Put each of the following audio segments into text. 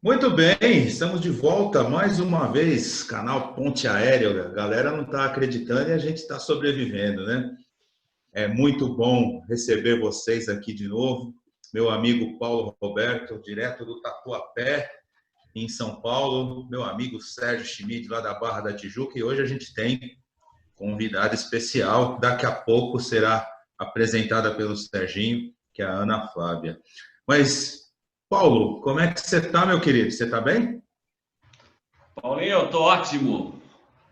Muito bem, estamos de volta mais uma vez, canal Ponte Aéreo. A galera não está acreditando e a gente está sobrevivendo, né? É muito bom receber vocês aqui de novo. Meu amigo Paulo Roberto, direto do Tatuapé, em São Paulo. Meu amigo Sérgio Schmid, lá da Barra da Tijuca. E hoje a gente tem convidada especial. Daqui a pouco será apresentada pelo Serginho, que é a Ana Flávia. Mas, Paulo, como é que você está, meu querido? Você está bem? Paulinho, eu estou ótimo.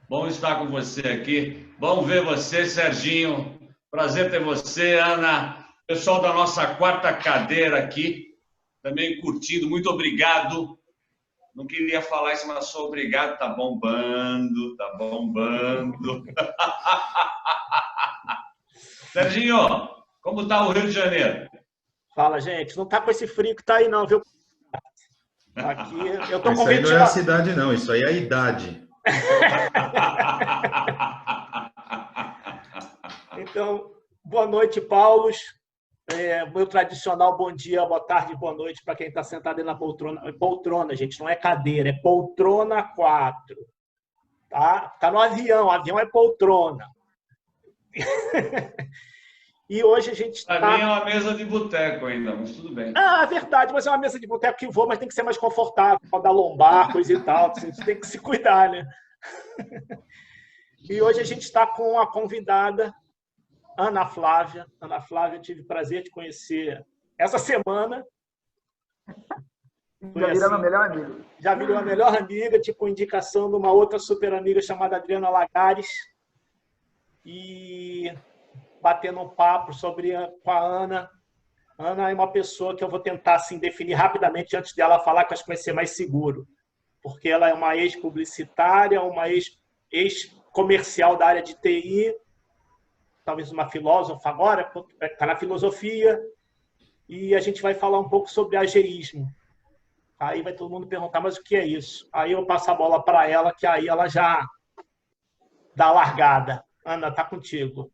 Bom estar com você aqui. Bom ver você, Serginho. Prazer ter você, Ana. Pessoal da nossa quarta cadeira aqui, também curtindo. Muito obrigado. Não queria falar isso, mas sou obrigado. Tá bombando, tá bombando. Serginho, como tá o Rio de Janeiro? Fala, gente. Não tá com esse frio que tá aí, não, viu? Aqui eu tô Isso com aí não é a ventilador. cidade, não. Isso aí é a idade. Então, boa noite, Paulo. Meu tradicional bom dia, boa tarde, boa noite para quem está sentado aí na poltrona. Poltrona, gente, não é cadeira, é poltrona 4. Tá? Tá no avião, o avião é poltrona. E hoje a gente está... Para mim é uma mesa de boteco ainda, mas tudo bem. Ah, é verdade, mas é uma mesa de boteco que voa, mas tem que ser mais confortável, para dar lombar, coisa e tal. A gente tem que se cuidar, né? E hoje a gente está com a convidada Ana Flávia. Ana Flávia, eu tive o prazer de conhecer essa semana. Já virou uma melhor amiga. Já virou uma melhor amiga, tipo indicação de uma outra super amiga chamada Adriana Lagares. E batendo um papo com a Ana. Ana é uma pessoa que eu vou tentar assim, definir rapidamente antes dela falar, que eu acho que vai ser mais seguro. Porque ela é uma ex-publicitária, uma ex-comercial da área de TI, talvez uma filósofa agora, está na filosofia, e a gente vai falar um pouco sobre ageísmo. Aí vai todo mundo perguntar, mas o que é isso? Aí eu passo a bola para ela, que aí ela já dá a largada. Ana, tá contigo.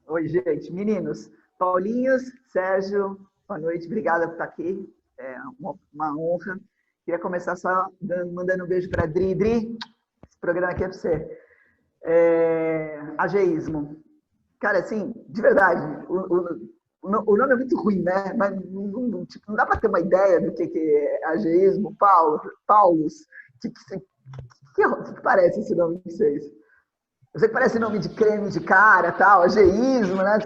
Oi, gente. Meninos, Paulinhos, Sérgio, boa noite. Obrigada por estar aqui. É uma honra. Queria começar só mandando um beijo para a Dri. Dri, esse programa aqui é para você. Ageísmo. Cara, assim, de verdade, o nome é muito ruim, né? Mas não dá para ter uma ideia do que é ageísmo. Paulus, que parece esse nome de vocês? Eu sei que parece nome de creme de cara, tal, ageísmo, né?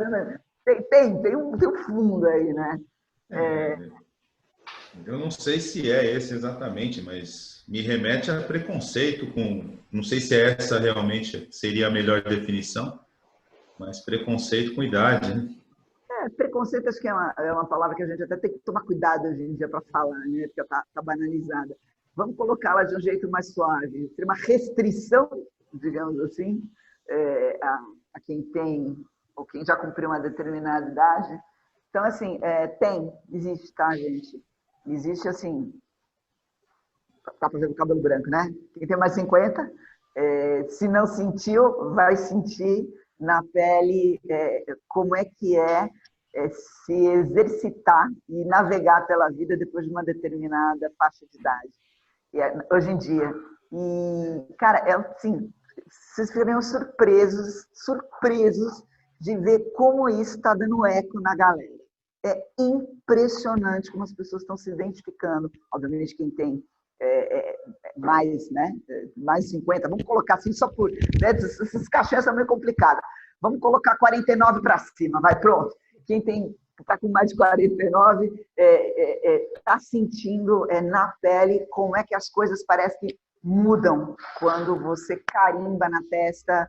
Tem um fundo aí, né? Eu não sei se é esse exatamente, mas me remete a preconceito com... Não sei se essa realmente seria a melhor definição, mas preconceito com idade, né? Preconceito acho que é uma palavra que a gente até tem que tomar cuidado hoje em dia para falar, né? Porque tá banalizada. Vamos colocá-la de um jeito mais suave. Seria uma restrição, digamos assim, a quem tem, ou quem já cumpriu uma determinada idade. Então, assim, existe, tá, gente? Existe, assim, tá fazendo cabelo branco, né? Quem tem mais 50, se não sentiu, vai sentir na pele como é que se exercitar e navegar pela vida depois de uma determinada faixa de idade. Hoje em dia. E, cara, assim, vocês ficariam surpresos de ver como isso está dando eco na galera. É impressionante como as pessoas estão se identificando. Obviamente, quem tem mais, né, mais 50, vamos colocar assim, só por... Né, essas caixinhas são meio complicadas. Vamos colocar 49 para cima, vai, pronto. Quem está com mais de 49 está sentindo na pele como é que as coisas parecem que mudam quando você carimba na testa,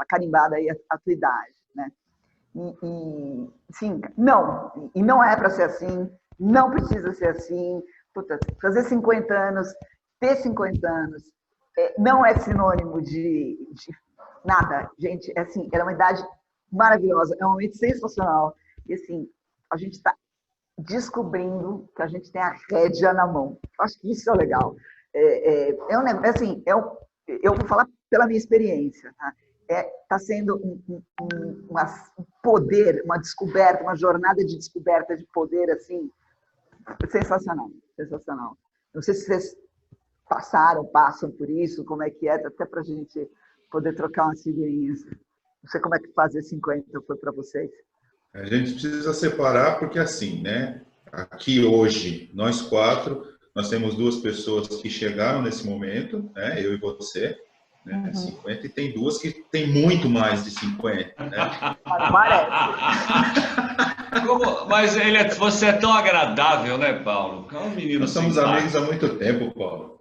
carimbada aí a tua idade, né? Sim, não é para ser assim, não precisa ser assim. Puta, fazer 50 anos, ter 50 anos, não é sinônimo de nada, gente. É assim, é uma idade maravilhosa, é um momento sensacional. E assim, a gente está descobrindo que a gente tem a rédea na mão. Acho que isso é legal. Assim, eu vou falar pela minha experiência, tá? Está sendo um poder, uma descoberta, uma jornada de descoberta de poder, assim, Sensacional, sensacional. Não sei se vocês passam por isso, como é que é, até para a gente poder trocar umas figurinhas. Não sei como é que fazer 50 foi para vocês. A gente precisa separar porque assim, né? Aqui hoje, nós quatro, nós temos duas pessoas que chegaram nesse momento, né? Eu e você, né? 50, e tem duas que tem muito mais de 50, né? Parece. Mas você é tão agradável, né, Paulo? É um menino Nós somos simpático. amigos há muito tempo, Paulo.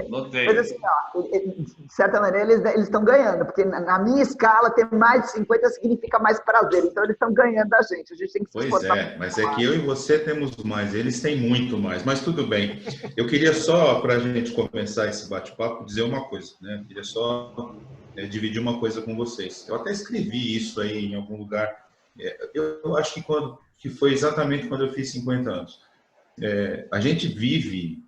Notei. Mas assim, ó, de certa maneira, eles estão ganhando, porque na minha escala, ter mais de 50 significa mais prazer. Então, eles estão ganhando da gente. A gente tem que se esforçar. Pois é, mas é que eu e você temos mais, eles têm muito mais, mas tudo bem. Eu queria só, para a gente começar esse bate-papo, dizer uma coisa, né? Eu queria só dividir uma coisa com vocês. Eu até escrevi isso aí em algum lugar. Eu acho que foi exatamente quando eu fiz 50 anos. A gente vive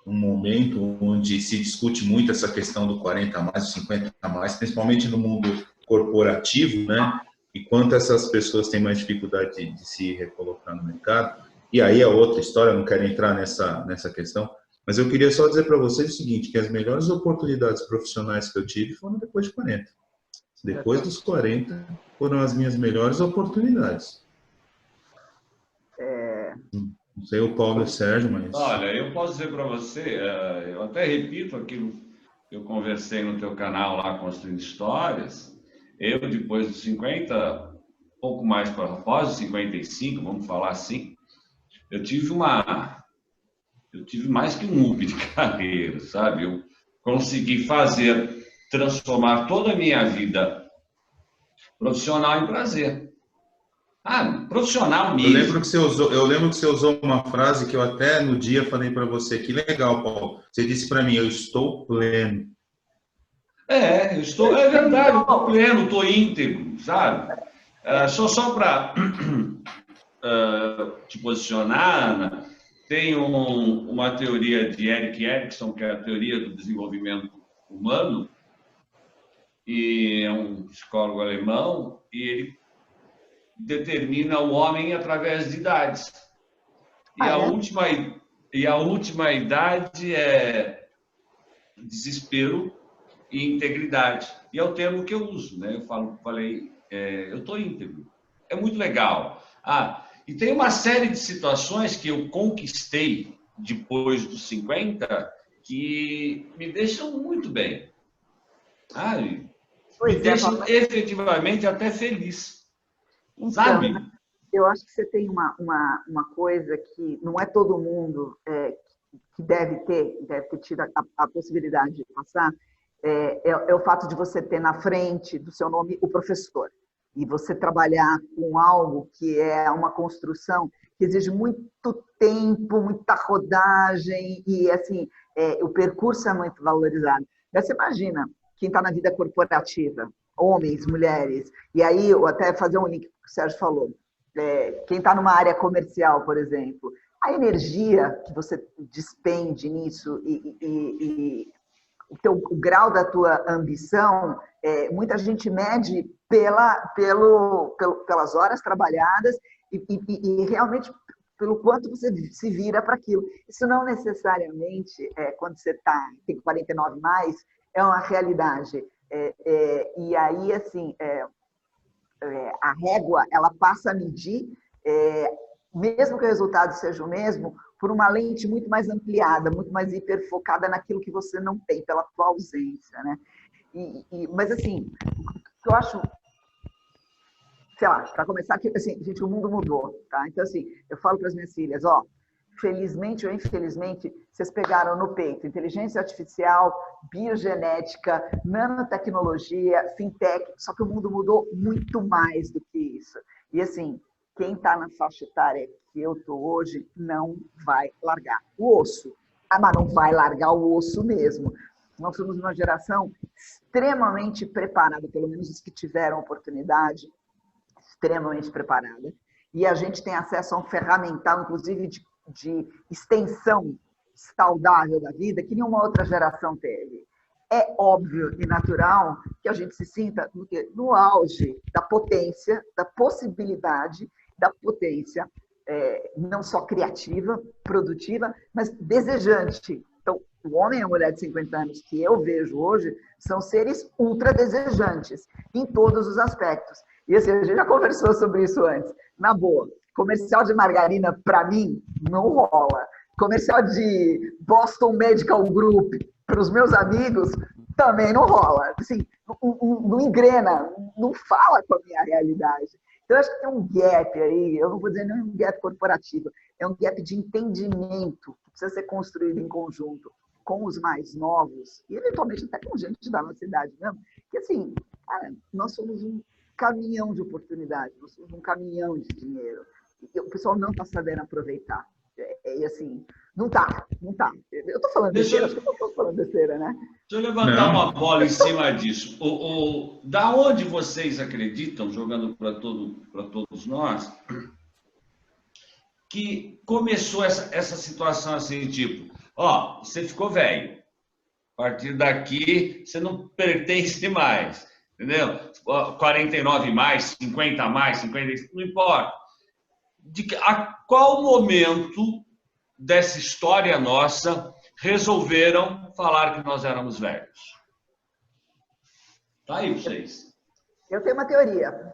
um momento onde se discute muito essa questão do 40 a mais, do 50 a mais, principalmente no mundo corporativo, né? E quanto essas pessoas têm mais dificuldade de se recolocar no mercado. E aí é outra história, não quero entrar nessa questão, mas eu queria só dizer para vocês o seguinte, que as melhores oportunidades profissionais que eu tive foram depois de 40. Depois dos 40 foram as minhas melhores oportunidades. Não sei o Paulo e o Sérgio, mas... Olha, eu posso dizer para você, eu até repito aquilo que eu conversei no teu canal lá, Construindo Histórias. Eu, depois dos 50, pouco mais para após os 55, vamos falar assim, eu tive mais que um up de carreira, sabe? Eu consegui transformar toda a minha vida profissional em prazer. Profissional mesmo. Eu lembro que você usou uma frase que eu até no dia falei para você. Que legal, Paulo. Você disse para mim, eu estou pleno. É verdade, eu estou pleno, estou íntegro, sabe? Só para te posicionar, Ana, tem uma teoria de Erik Erikson, que é a teoria do desenvolvimento humano, e é um psicólogo alemão, e ele determina o homem através de idades. E a última idade é desespero e integridade. E é o termo que eu uso, né? Eu estou íntegro. É muito legal. E tem uma série de situações que eu conquistei depois dos 50 que me deixam muito bem. Me deixam efetivamente até feliz. Então, sabe? Eu acho que você tem uma coisa que não é todo mundo que deve ter tido a possibilidade de passar, é o fato de você ter na frente do seu nome o professor. E você trabalhar com algo que é uma construção que exige muito tempo, muita rodagem, e assim, o percurso é muito valorizado. Mas você imagina quem está na vida corporativa, homens, mulheres, e aí eu até fazer um link que o Sérgio falou, quem está numa área comercial, por exemplo, a energia que você despende nisso e o grau da tua ambição, muita gente mede pelas horas trabalhadas e realmente pelo quanto você se vira para aquilo. Isso não necessariamente, quando você tem 49 mais, é uma realidade. E aí, assim, a régua, ela passa a medir, mesmo que o resultado seja o mesmo, por uma lente muito mais ampliada, muito mais hiperfocada naquilo que você não tem, pela tua ausência, né? Mas, assim, o que eu acho... Sei lá, para começar, assim, gente, o mundo mudou, tá? Então, assim, eu falo para as minhas filhas, felizmente ou infelizmente, vocês pegaram no peito inteligência artificial, biogenética, nanotecnologia, fintech, só que o mundo mudou muito mais do que isso. E, assim, quem está na faixa etária que eu estou hoje não vai largar o osso. Mas não vai largar o osso mesmo. Nós somos uma geração extremamente preparada, pelo menos os que tiveram oportunidade, extremamente preparada. E a gente tem acesso a um ferramental, inclusive, de extensão saudável da vida que nenhuma outra geração teve. É óbvio e natural que a gente se sinta no auge da potência, da possibilidade da potência não só criativa, produtiva, mas desejante. Então, o homem e a mulher de 50 anos que eu vejo hoje são seres ultra desejantes em todos os aspectos. E assim, a gente já conversou sobre isso antes. Na boa, comercial de margarina, para mim, não rola. Comercial de Boston Medical Group, para os meus amigos, também não rola. Assim, não engrena, não fala com a minha realidade. Então, eu acho que tem um gap aí, eu não vou dizer nem um gap corporativo, é um gap de entendimento que precisa ser construído em conjunto com os mais novos, e eventualmente até com gente da nossa idade mesmo, que assim, cara, nós somos um caminhão de oportunidade, nós somos um caminhão de dinheiro, e o pessoal não está sabendo aproveitar. E assim, não tá. Eu estou falando besteira, acho que eu não estou falando besteira, né? Deixa eu levantar uma bola em cima disso. Da onde vocês acreditam, jogando para todos nós, que começou essa situação assim, tipo, ó, você ficou velho, a partir daqui você não pertence mais, entendeu? 49 mais, 50 mais, 55, não importa. A qual momento dessa história nossa resolveram falar que nós éramos velhos? Tá aí vocês. Eu tenho uma teoria.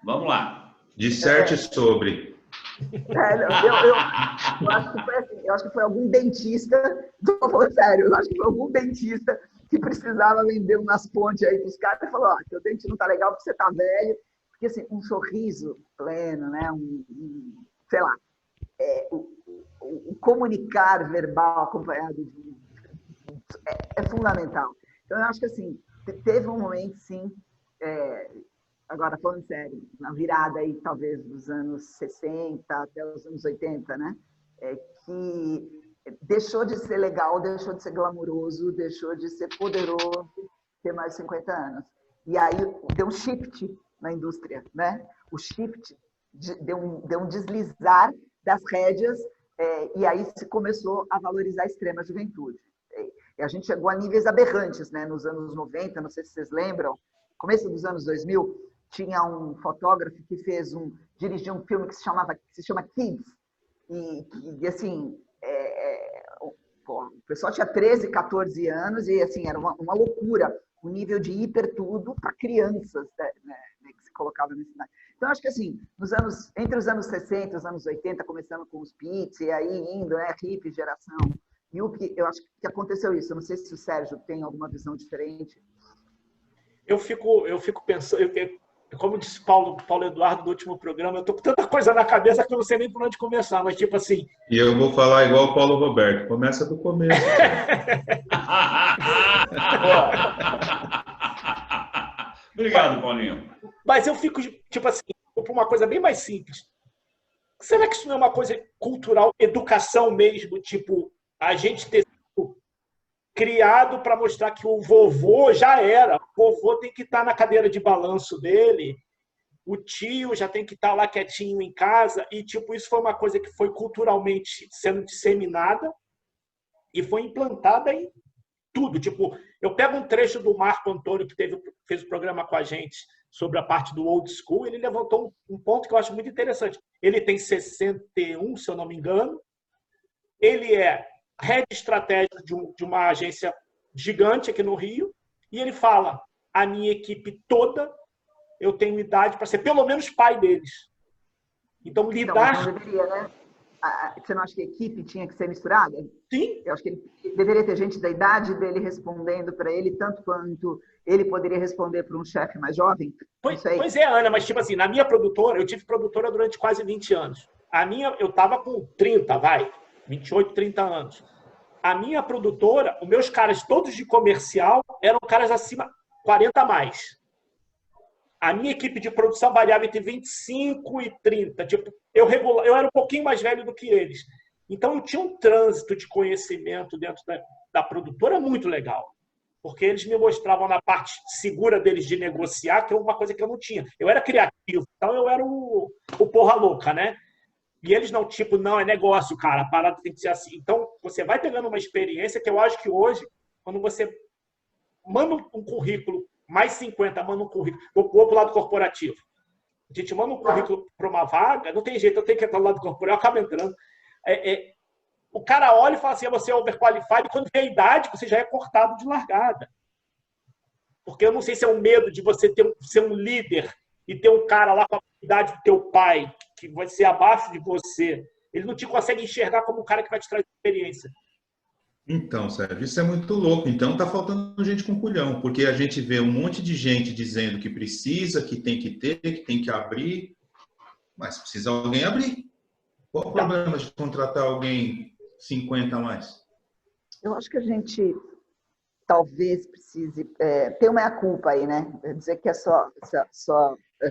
Vamos lá. Disserte sobre. Eu acho que foi assim, eu acho que foi algum dentista, tô falando sério, eu acho que foi algum dentista que precisava vender umas pontes aí pros caras e falou, ó, teu dente não tá legal porque você tá velho. Porque assim, um sorriso pleno, né? Sei lá, o comunicar verbal acompanhado de é fundamental. Então, eu acho que assim, teve um momento, sim, agora falando sério, na virada aí, talvez dos anos 60 até os anos 80, né? Que deixou de ser legal, deixou de ser glamuroso, deixou de ser poderoso ter mais de 50 anos. E aí deu um shift na indústria, né? O shift deu um deslizar das rédeas e aí se começou a valorizar a extrema juventude. E a gente chegou a níveis aberrantes, né? Nos anos 90, não sei se vocês lembram, começo dos anos 2000, tinha um fotógrafo que dirigiu um filme que se chama Kids, e assim, o pessoal tinha 13, 14 anos e assim, era uma loucura o nível de hiper tudo para crianças, né, que se colocava nesse cenário. Então, acho que assim, entre os anos 60 e os anos 80, começando com os Beats, e aí indo, né, hippie, geração, e eu acho que aconteceu isso. Eu não sei se o Sérgio tem alguma visão diferente. Eu fico pensando, como disse Paulo Eduardo no último programa, eu estou com tanta coisa na cabeça que eu não sei nem por onde começar, mas tipo assim... E eu vou falar igual o Paulo Roberto, começa do começo. Obrigado, Paulinho. Mas eu fico, tipo assim, por uma coisa bem mais simples. Será que isso não é uma coisa cultural, educação mesmo, tipo, a gente ter sido criado para mostrar que o vovô já era, o vovô tem que estar na cadeira de balanço dele, o tio já tem que estar lá quietinho em casa, e tipo, isso foi uma coisa que foi culturalmente sendo disseminada e foi implantada em tudo. Tipo, eu pego um trecho do Marco Antônio, que fez o programa com a gente sobre a parte do old school, ele levantou um ponto que eu acho muito interessante. Ele tem 61, se eu não me engano, ele é head estratégico de uma agência gigante aqui no Rio, e ele fala, a minha equipe toda, eu tenho idade para ser pelo menos pai deles. Então, lidar... Não deveria, né? Você não acha que a equipe tinha que ser misturada? Sim. Eu acho que ele deveria ter gente da idade dele respondendo para ele, tanto quanto ele poderia responder para um chefe mais jovem. Pois é, Ana, mas tipo assim, na minha produtora, eu tive produtora durante quase 20 anos. A minha, eu estava com 30, 28, 30 anos. A minha produtora, os meus caras todos de comercial eram caras acima, 40 a mais. A minha equipe de produção variava entre 25 e 30. Tipo, eu era um pouquinho mais velho do que eles. Então, eu tinha um trânsito de conhecimento dentro da produtora muito legal. Porque eles me mostravam na parte segura deles de negociar, que é uma coisa que eu não tinha. Eu era criativo, então eu era o porra louca, né? E eles não, tipo, não, é negócio, cara, a parada tem que ser assim. Então, você vai pegando uma experiência que eu acho que hoje, quando você manda um currículo, mais 50, manda um currículo, vou pro lado corporativo. A gente manda um currículo para uma vaga, não tem jeito, eu tenho que entrar no lado corporal, eu acabo entrando. O cara olha e fala assim, você é overqualified, e quando vê a idade, você já é cortado de largada. Porque eu não sei se é um medo de você ser um líder e ter um cara lá com a idade do teu pai, que vai ser abaixo de você. Ele não te consegue enxergar como um cara que vai te trazer experiência. Então, Sérgio, isso é muito louco. Então, tá faltando gente com culhão, porque a gente vê um monte de gente dizendo que precisa, que tem que ter, que tem que abrir, mas precisa alguém abrir. Qual o problema de contratar alguém 50 a mais? Eu acho que a gente talvez precise ter uma culpa aí, né? Dizer que é só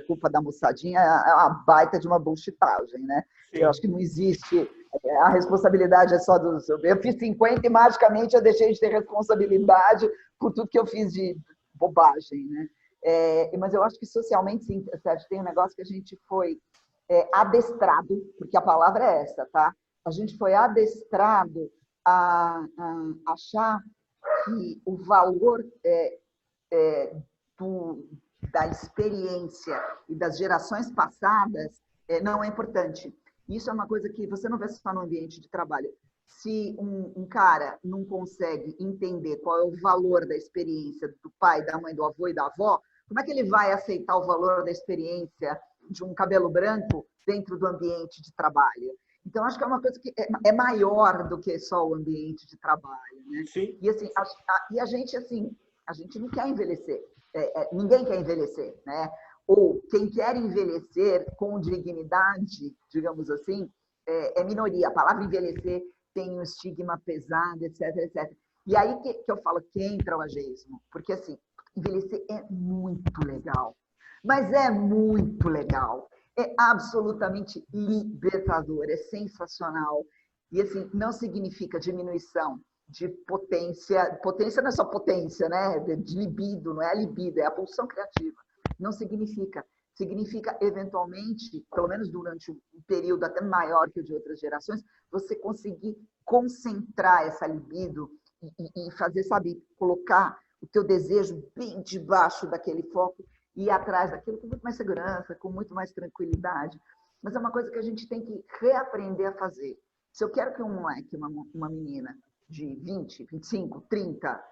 culpa da moçadinha é uma baita de uma bullshitagem, né? Sim. Eu acho que não existe... A responsabilidade é só dos... Eu fiz 50 e magicamente eu deixei de ter responsabilidade por tudo que eu fiz de bobagem, né? Mas eu acho que socialmente, sim, Sérgio, tem um negócio que a gente foi adestrado, porque a palavra é essa, tá? A gente foi adestrado a achar que o valor da experiência e das gerações passadas não é importante. Isso é uma coisa que você não vê só no ambiente de trabalho. Se um cara não consegue entender qual é o valor da experiência do pai, da mãe, do avô e da avó, como é que ele vai aceitar o valor da experiência de um cabelo branco dentro do ambiente de trabalho? Então, acho que é uma coisa que é maior do que só o ambiente de trabalho, né? Sim. E, assim, a gente, assim, a gente não quer envelhecer. Ninguém quer envelhecer, né? Ou quem quer envelhecer com dignidade, digamos assim, é minoria. A palavra envelhecer tem um estigma pesado, etc, etc. E aí que eu falo que entra o ageísmo. Porque, assim, envelhecer é muito legal. Mas é muito legal. É absolutamente libertador, é sensacional. E, assim, não significa diminuição de potência. Potência não é só potência, né? De libido, não é a libido, é a pulsão criativa. Não significa. Significa, eventualmente, pelo menos durante um período até maior que o de outras gerações, você conseguir concentrar essa libido e fazer, sabe, colocar o teu desejo bem debaixo daquele foco e ir atrás daquilo com muito mais segurança, com muito mais tranquilidade. Mas é uma coisa que a gente tem que reaprender a fazer. Se eu quero que um moleque, uma menina de 20, 25, 30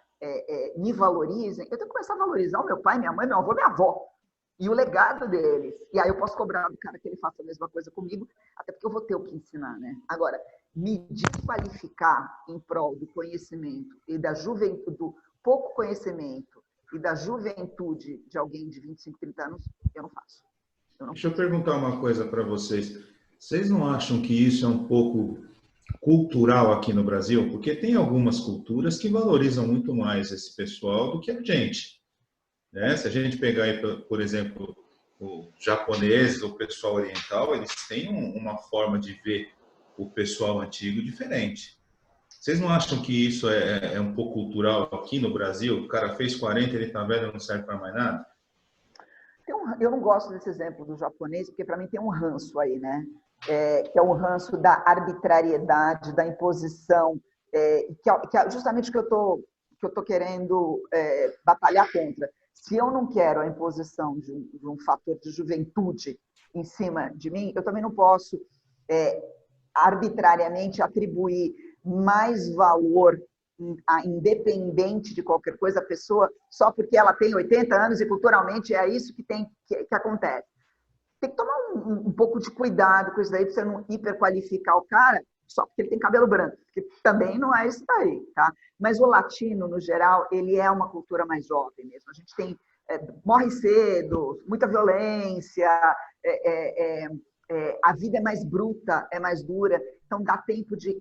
me valorizem, eu tenho que começar a valorizar o meu pai, minha mãe, meu avô, minha avó. E o legado deles. E aí eu posso cobrar do cara que ele faça a mesma coisa comigo, até porque eu vou ter o que ensinar, né? Agora, me desqualificar em prol do conhecimento e da juventude, do pouco conhecimento e da juventude de alguém de 25, 30 anos, eu não faço. Deixa eu perguntar uma coisa para vocês. Vocês não acham que isso é um pouco cultural aqui no Brasil? Porque tem algumas culturas que valorizam muito mais esse pessoal do que a gente. Né? Se a gente pegar, aí, por exemplo, os japoneses, o pessoal oriental, eles têm uma forma de ver o pessoal antigo diferente. Vocês não acham que isso é um pouco cultural aqui no Brasil? O cara fez 40, ele está velho, não serve para mais nada? Eu não gosto desse exemplo do japonês, porque para mim tem um ranço aí, né? Que é o ranço da arbitrariedade, da imposição, que é justamente o que eu tô querendo batalhar contra. Se eu não quero a imposição de um fator de juventude em cima de mim, eu também não posso arbitrariamente atribuir mais valor independente de qualquer coisa à pessoa só porque ela tem 80 anos e culturalmente é isso que acontece. Tem que tomar um pouco de cuidado com isso daí para você não hiperqualificar o cara só porque ele tem cabelo branco, que também não é isso daí, tá? Mas o latino, no geral, ele é uma cultura mais jovem mesmo. A gente tem morre cedo, muita violência, a vida é mais bruta, é mais dura, então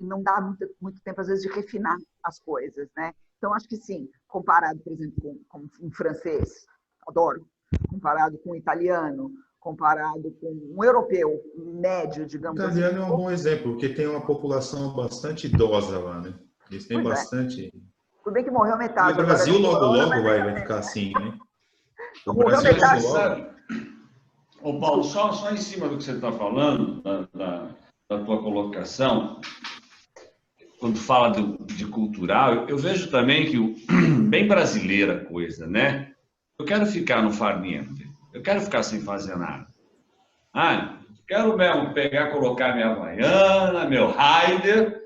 não dá muito tempo, às vezes, de refinar as coisas, né? Então, acho que sim, comparado, por exemplo, com um francês, adoro, comparado com um italiano, comparado com um europeu médio, digamos assim. O italiano é um bom exemplo, porque tem uma população bastante idosa lá, né? Eles têm bastante... Tudo bem que morreu metade. E o Brasil logo vai ficar assim, né? O Brasil metade. Ô Paulo, só em cima do que você está falando, da tua colocação, quando fala de cultural, eu vejo também que, bem brasileira a coisa, né? Eu quero ficar no farniente, eu quero ficar sem fazer nada. Ah, quero mesmo pegar, colocar minha Havaiana, meu Raider,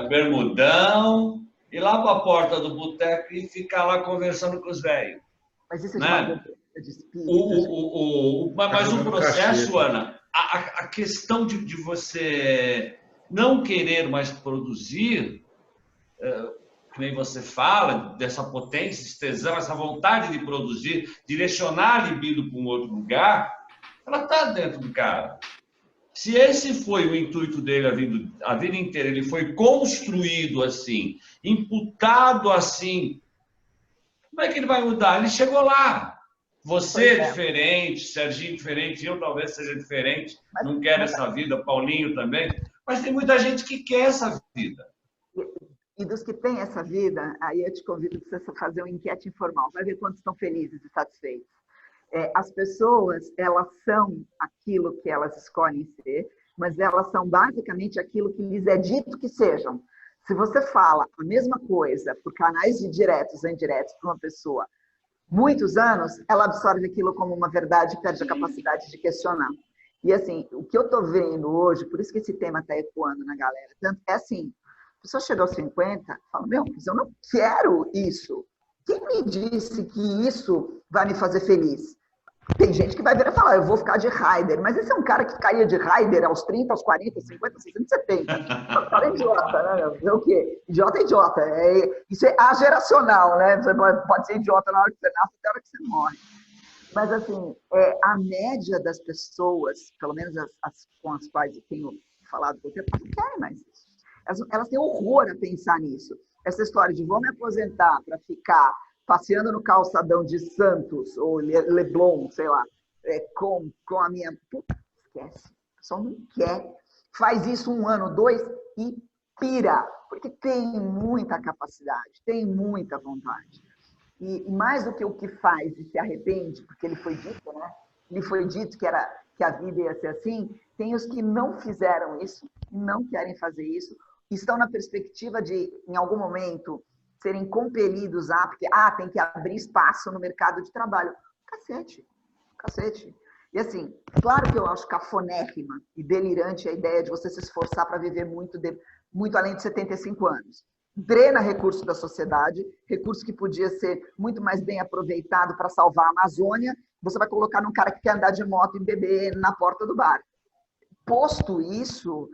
bermudão, ir lá para a porta do boteco e ficar lá conversando com os velhos. Mas isso é de uma Né? doença de espírito. Mas o processo, Ana, a questão de você não querer mais produzir, que nem você fala, dessa potência, esse tesão, essa vontade de produzir, direcionar a libido para um outro lugar, ela está dentro do cara. Se esse foi o intuito dele a vida inteira, ele foi construído assim, imputado assim, como é que ele vai mudar? Ele chegou lá. Você é diferente, Serginho diferente, eu talvez seja diferente, não quero essa vida, Paulinho também, mas tem muita gente que quer essa vida. E dos que têm essa vida, aí eu te convido para você fazer uma enquete informal, vai ver quantos estão felizes e satisfeitos. As pessoas, elas são aquilo que elas escolhem ser, mas elas são basicamente aquilo que lhes é dito que sejam. Se você fala a mesma coisa por canais de diretos ou indiretos para uma pessoa muitos anos, ela absorve aquilo como uma verdade e perde a capacidade de questionar. E assim, o que eu estou vendo hoje, por isso que esse tema está ecoando na galera, é assim, a pessoa chega aos 50 e fala, mas eu não quero isso. Quem me disse que isso vai me fazer feliz? Tem gente que vai vir e falar, eu vou ficar de Raider, mas esse é um cara que caía de Raider aos 30, aos 40, 50, 60, 70. O cara é idiota, né? Dizer o quê? Idiota é idiota. Isso é ageracional, né? Você pode ser idiota na hora que você nasce até a hora que você morre. Mas, assim, a média das pessoas, pelo menos as com as quais eu tenho falado com o tempo, não querem mais isso. Elas têm horror a pensar nisso. Essa história de vou me aposentar para ficar passeando no calçadão de Santos, ou Leblon, sei lá, com a minha... Puta, esquece. O pessoal não quer. Faz isso 1 ano, 2 e pira. Porque tem muita capacidade, tem muita vontade. E mais do que o que faz e se arrepende, porque ele foi dito, né? Ele foi dito que a vida ia ser assim. Tem os que não fizeram isso, não querem fazer isso, estão na perspectiva de, em algum momento, serem compelidos porque tem que abrir espaço no mercado de trabalho. Cacete. E assim, claro que eu acho cafonérrima e delirante a ideia de você se esforçar para viver muito além de 75 anos. Drena recurso da sociedade, recurso que podia ser muito mais bem aproveitado para salvar a Amazônia, você vai colocar num cara que quer andar de moto e beber na porta do bar. Posto isso,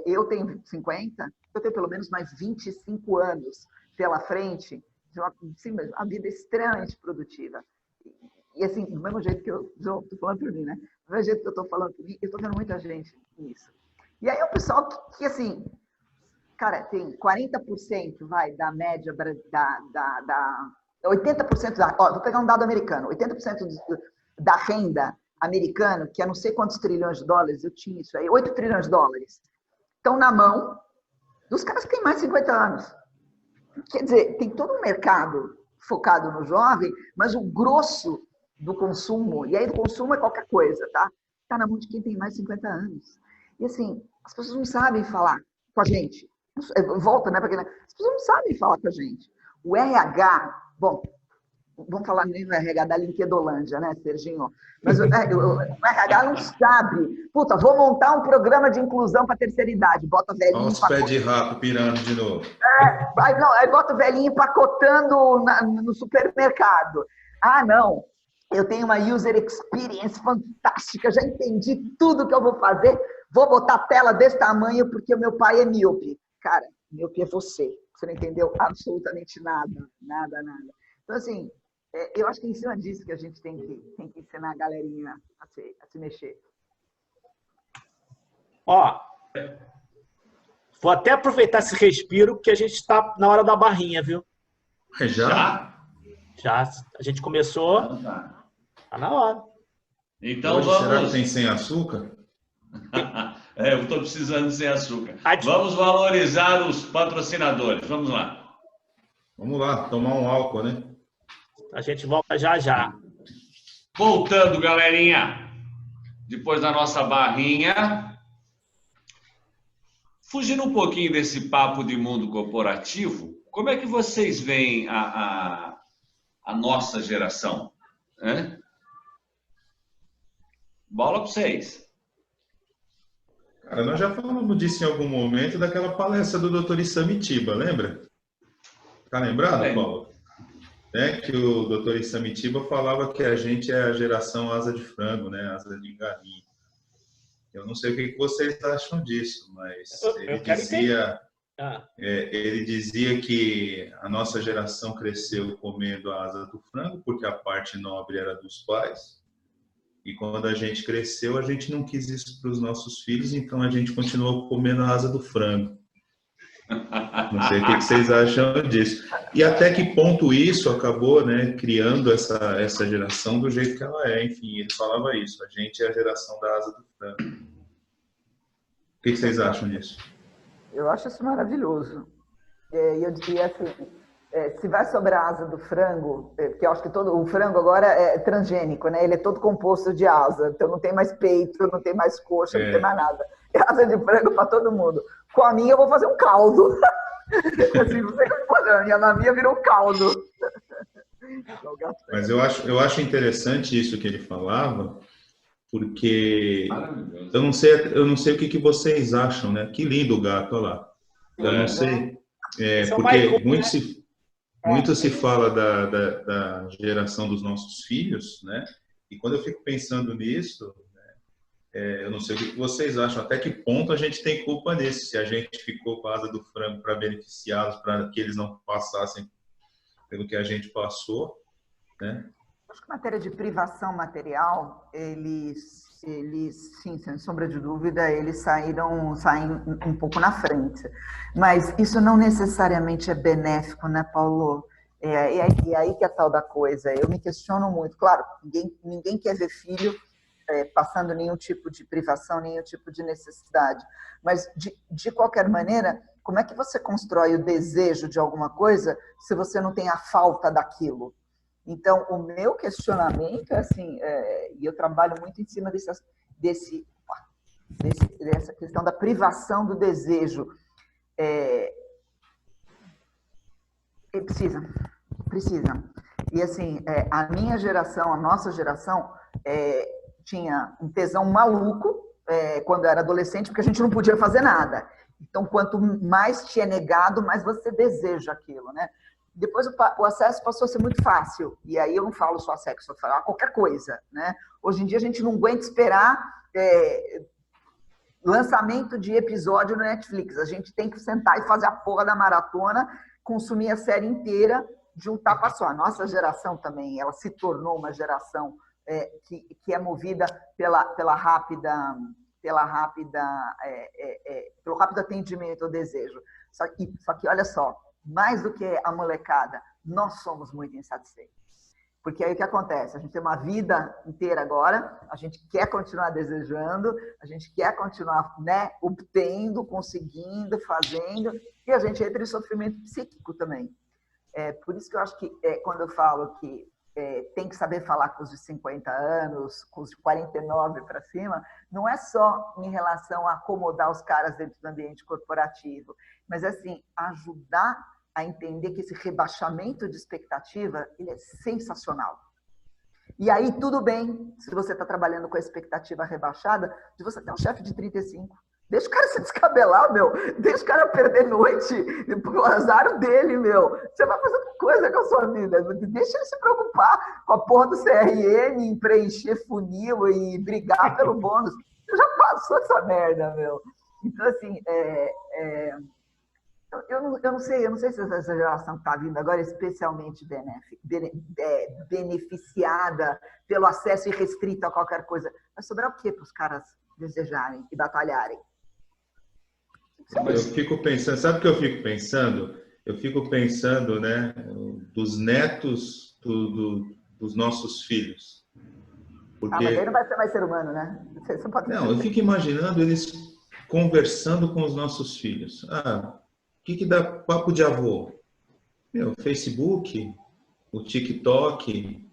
eu tenho 50, eu tenho pelo menos mais 25 anos pela frente, a vida é extremamente produtiva. E assim, do mesmo jeito que eu estou falando por mim, né? Do mesmo jeito que eu estou falando por mim, eu estou vendo muita gente nisso. E aí o pessoal que assim, cara, tem 40%, da média da 80% vou pegar um dado americano, 80% da renda americana, que é não sei quantos trilhões de dólares, eu tinha isso aí, 8 trilhões de dólares, estão na mão dos caras que têm mais de 50 anos. Quer dizer, tem todo um mercado focado no jovem, mas o grosso do consumo, e aí do consumo é qualquer coisa, tá? Está na mão de quem tem mais de 50 anos. E assim, as pessoas não sabem falar com a gente. Volta, né? Porque as pessoas não sabem falar com a gente. O RH, bom, vamos falar nem no RH da Linkedolândia, né, Serginho? Mas o RH não sabe. Puta, vou montar um programa de inclusão para a terceira idade. Bota velhinho. Olha os pés de rato pirando de novo. Aí bota o velhinho empacotando no supermercado. Não. Eu tenho uma user experience fantástica, já entendi tudo que eu vou fazer. Vou botar tela desse tamanho porque o meu pai é míope. Cara, míope é você. Você não entendeu absolutamente nada. Então, assim, eu acho que é em cima disso que a gente tem que ensinar a galerinha a se mexer. Vou até aproveitar esse respiro, que a gente está na hora da barrinha, viu? Já? Já. A gente começou. Tá na hora. Então hoje, vamos. Será que tem sem açúcar? Eu estou precisando sem açúcar. Vamos valorizar os patrocinadores. Vamos lá. Vamos lá, tomar um álcool, né? A gente volta já. Voltando, galerinha. Depois da nossa barrinha. Fugindo um pouquinho desse papo de mundo corporativo, como é que vocês veem a nossa geração? Bola para vocês. Cara, nós já falamos disso em algum momento, daquela palestra do Dr. Isamitiba, lembra? Tá lembrado, Paulo? Que o Dr. Isamitiba falava que a gente é a geração asa de frango, né? Asa de galinha. Eu não sei o que vocês acham disso, mas ele dizia que a nossa geração cresceu comendo a asa do frango, porque a parte nobre era dos pais. E quando a gente cresceu, a gente não quis isso para os nossos filhos, então a gente continuou comendo a asa do frango. Não sei o que vocês acham disso. E até que ponto isso acabou, né, criando essa geração do jeito que ela é. Enfim, ele falava isso. A gente é a geração da asa do frango. O que vocês acham disso? Eu acho isso maravilhoso. E eu diria assim, se vai sobre a asa do frango, porque eu acho que o frango agora é transgênico, né? Ele é todo composto de asa, então não tem mais peito, não tem mais coxa, não tem mais nada. É asa de frango para todo mundo. Com a minha eu vou fazer um caldo. Assim, não sei como fazer, a minha virou um caldo. Mas eu acho interessante isso que ele falava, porque eu não sei o que vocês acham, né? Que lindo o gato, olha lá. Eu não sei, porque muito se fala da geração dos nossos filhos, né? E quando eu fico pensando nisso, eu não sei o que vocês acham, até que ponto a gente tem culpa nisso, se a gente ficou com a asa do frango para beneficiá-los, para que eles não passassem pelo que a gente passou, né? Acho que em matéria de privação material, eles sim, sem sombra de dúvida, eles saem um pouco na frente. Mas isso não necessariamente é benéfico, né, Paulo? É aí que é a tal da coisa. Eu me questiono muito. Claro, ninguém quer ver filho passando nenhum tipo de privação, nenhum tipo de necessidade. Mas, de qualquer maneira, como é que você constrói o desejo de alguma coisa se você não tem a falta daquilo? Então, o meu questionamento é assim, e eu trabalho muito em cima dessa questão da privação do desejo. Precisa. E assim, a minha geração, a nossa geração, tinha um tesão maluco quando era adolescente, porque a gente não podia fazer nada. Então, quanto mais te é negado, mais você deseja aquilo, né? Depois o acesso passou a ser muito fácil. E aí eu não falo só sexo, eu falo qualquer coisa, né? Hoje em dia a gente não aguenta esperar lançamento de episódio no Netflix. A gente tem que sentar e fazer a porra da maratona, consumir a série inteira de um tapa só. A nossa geração também, ela se tornou uma geração que é movida pelo rápido atendimento ao desejo. Só que, olha só, mais do que a molecada, nós somos muito insatisfeitos. Porque aí o que acontece? A gente tem uma vida inteira agora, a gente quer continuar desejando, a gente quer continuar, né, obtendo, conseguindo, fazendo, e a gente entra em sofrimento psíquico também. Por isso que eu acho que quando eu falo que tem que saber falar com os de 50 anos, com os de 49 para cima, não é só em relação a acomodar os caras dentro do ambiente corporativo, mas assim, ajudar a entender que esse rebaixamento de expectativa, ele é sensacional. E aí, tudo bem, se você está trabalhando com a expectativa rebaixada, de você ter um chefe de 35. Deixa o cara se descabelar, meu. Deixa o cara perder noite. O azar dele, meu. Você vai fazer outra coisa com a sua vida. Deixa ele se preocupar com a porra do CRM, em preencher funil e brigar pelo bônus. Você já passou essa merda, meu. Então, assim, eu não sei se essa geração que está vindo agora é especialmente beneficiada pelo acesso irrestrito a qualquer coisa. Vai sobrar o quê para os caras desejarem e batalharem? Eu fico pensando, sabe o que eu fico pensando? Eu fico pensando, né, dos netos dos nossos filhos. Porque... mas aí não vai ser mais ser humano, né? Você pode... Não, eu fico imaginando eles conversando com os nossos filhos. O que dá papo de avô? Facebook, o TikTok,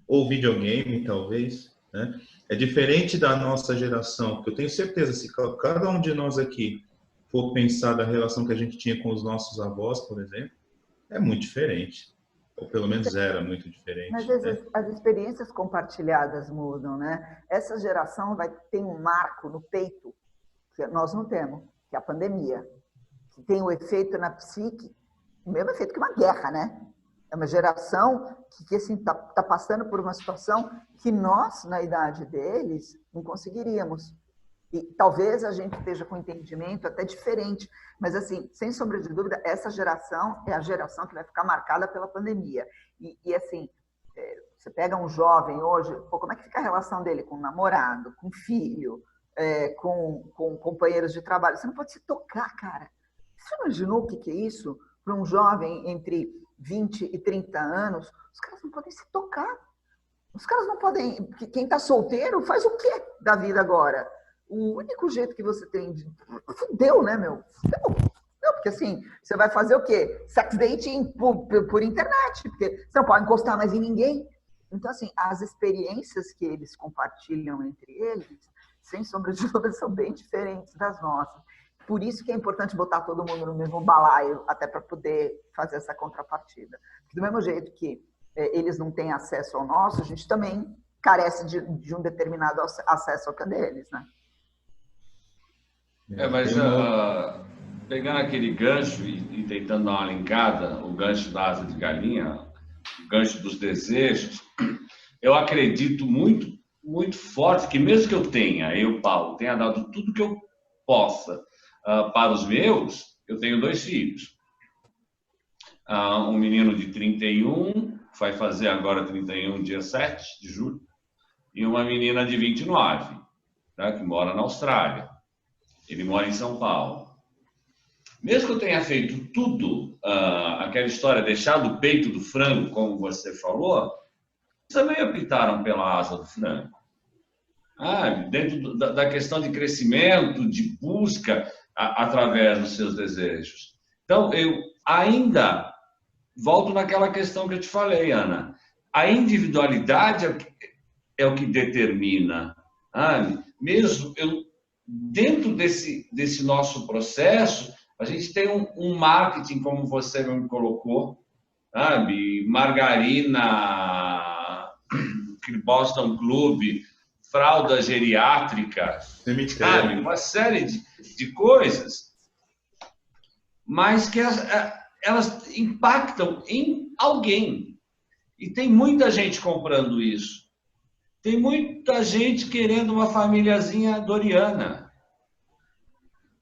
ou videogame, talvez, né? É diferente da nossa geração, porque eu tenho certeza, se cada um de nós aqui for pensar da relação que a gente tinha com os nossos avós, por exemplo, é muito diferente. Ou pelo menos era muito diferente. Mas né? as experiências compartilhadas mudam, né? Essa geração vai ter um marco no peito que nós não temos, que é a pandemia, que tem o efeito na psique, o mesmo efeito que uma guerra, né? É uma geração que assim, tá passando por uma situação que nós, na idade deles, não conseguiríamos. E talvez a gente esteja com um entendimento até diferente, mas, assim, sem sombra de dúvida, essa geração é a geração que vai ficar marcada pela pandemia. Assim, você pega um jovem hoje, pô, como é que fica a relação dele com o namorado, com o filho, com companheiros de trabalho? Você não pode se tocar, cara. Você imaginou o que é isso? Para um jovem entre 20 e 30 anos, os caras não podem se tocar. Os caras não podem... Quem está solteiro faz o quê da vida agora? O único jeito que você tem de... Fudeu, né, meu? Fudeu. Porque assim, você vai fazer o quê? Sex dating por internet, porque você não pode encostar mais em ninguém. Então, assim, as experiências que eles compartilham entre eles, sem sombra de dúvida, são bem diferentes das nossas. Por isso que é importante botar todo mundo no mesmo balaio, até para poder fazer essa contrapartida. Do mesmo jeito que eles não têm acesso ao nosso, a gente também carece de um determinado acesso ao que é deles, né? Mas pegando aquele gancho e tentando dar uma linkada, o gancho da asa de galinha, o gancho dos desejos, eu acredito muito, muito forte que mesmo que eu, Paulo, tenha dado tudo que eu possa para os meus, eu tenho 2 filhos. Um menino de 31, vai fazer agora 31, dia 7 de julho, e uma menina de 29, tá, que mora na Austrália. Ele mora em São Paulo. Mesmo que eu tenha feito tudo, aquela história, deixado o peito do frango, como você falou, também optaram pela asa do frango. Dentro da questão de crescimento, de busca através dos seus desejos. Então, eu ainda volto naquela questão que eu te falei, Ana. A individualidade é o que determina. Mesmo dentro desse nosso processo, a gente tem um marketing, como você me colocou, sabe? Margarina, Boston Club, fralda geriátrica, sabe? Uma série de coisas, mas que elas impactam em alguém. E tem muita gente comprando isso. Tem muita gente querendo uma famíliazinha doriana,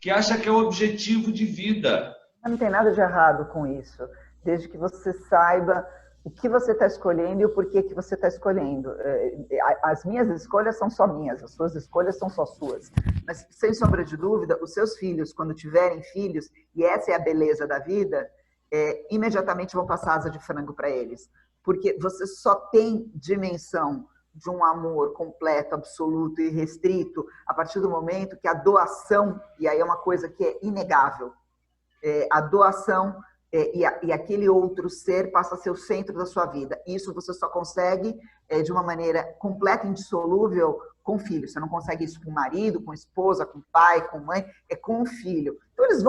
que acha que é o objetivo de vida. Não tem nada de errado com isso, desde que você saiba o que você está escolhendo e o porquê que você está escolhendo. As minhas escolhas são só minhas, as suas escolhas são só suas. Mas, sem sombra de dúvida, os seus filhos, quando tiverem filhos, e essa é a beleza da vida, imediatamente vão passar asa de frango para eles. Porque você só tem dimensão de um amor completo, absoluto e restrito a partir do momento que a doação, e aí é uma coisa que é inegável, a doação e aquele outro ser passa a ser o centro da sua vida. Isso você só consegue de uma maneira completa e indissolúvel com filho. Você não consegue isso com marido, com esposa, com pai, com mãe, é com o filho. Então eles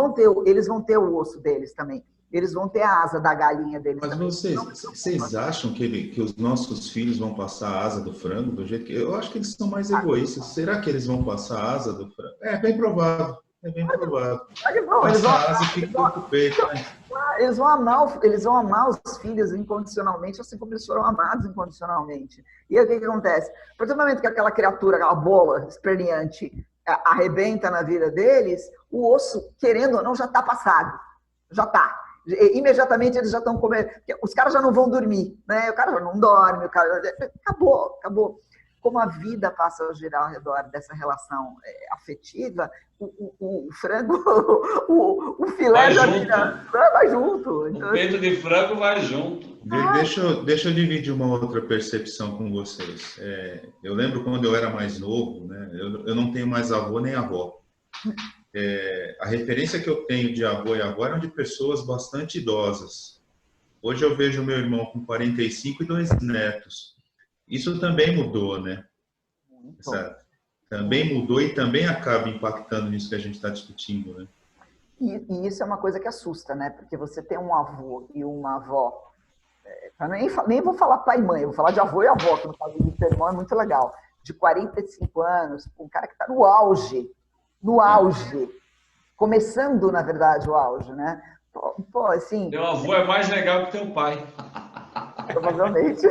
vão ter o osso deles também. Eles vão ter a asa da galinha deles. Mas também. vocês acham que os nossos filhos vão passar a asa do frango do jeito que... Eu acho que eles são mais egoístas. Será que eles vão passar a asa do frango? É bem provável. Passar a asa fica com o peito, né? Eles vão amar os filhos incondicionalmente, assim como eles foram amados incondicionalmente. E aí o que acontece? A partir do momento que aquela criatura, aquela bola esperneante, arrebenta na vida deles, o osso, querendo ou não, já está passado. Já está. Imediatamente eles já estão comendo. Os caras já não vão dormir, né? O cara já não dorme, acabou. Como a vida passa a girar ao redor dessa relação afetiva, o frango, o filé vai junto. Então, o peito de frango vai junto. Deixa eu dividir uma outra percepção com vocês. Eu lembro quando eu era mais novo, né? Eu não tenho mais avô nem avó. A referência que eu tenho de avô e avó eram de pessoas bastante idosas. Hoje eu vejo meu irmão com 45 e 2 netos. Isso também mudou, né? Também mudou e também acaba impactando nisso que a gente está discutindo, né? E isso é uma coisa que assusta, né? Porque você tem um avô e uma avó. Nem vou falar pai e mãe, eu vou falar de avô e avó, que no caso do teu irmão é muito legal. De 45 anos, um cara que está no auge no auge. Começando, na verdade, o auge, né? Pô, assim... Teu avô é mais legal que teu pai. Provavelmente.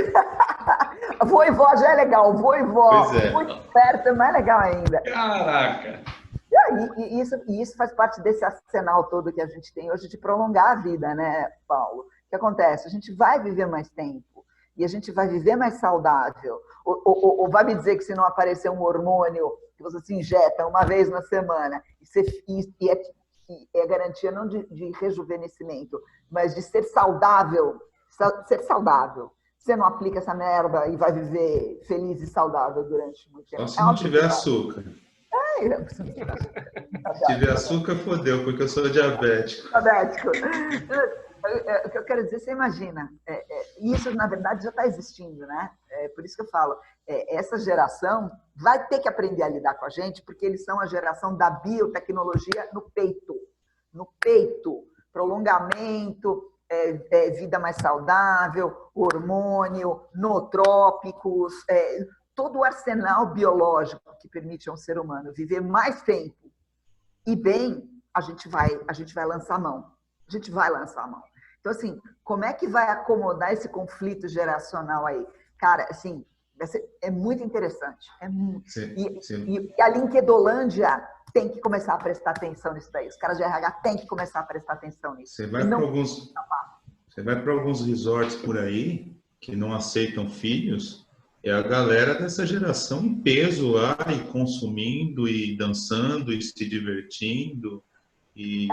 Avô e vó já é legal. Vô e vó muito perto é mais legal ainda. Caraca! E isso faz parte desse arsenal todo que a gente tem hoje de prolongar a vida, né, Paulo? O que acontece? A gente vai viver mais tempo e a gente vai viver mais saudável. Ou vai me dizer que se não aparecer um hormônio que você se injeta uma vez na semana e é garantia não de rejuvenescimento, mas de ser saudável, você não aplica essa merda e vai viver feliz e saudável durante muito tempo. Só se não tiver açúcar. Se tiver açúcar, fodeu, porque eu sou diabético. Diabético. O que eu quero dizer, você imagina, isso na verdade já está existindo, né? Por isso que eu falo, essa geração vai ter que aprender a lidar com a gente, porque eles são a geração da biotecnologia no peito, prolongamento, vida mais saudável, hormônio, nootrópicos, todo o arsenal biológico que permite a um ser humano viver mais tempo e bem, a gente vai lançar a mão. A gente vai lançar a mão. Então, assim, como é que vai acomodar esse conflito geracional aí? Cara, assim, é muito interessante. E a Linkedolândia tem que começar a prestar atenção nisso daí. Os caras de RH têm que começar a prestar atenção nisso. Você vai para alguns resorts por aí que não aceitam filhos, é a galera dessa geração em peso lá, e consumindo, e dançando, e se divertindo, e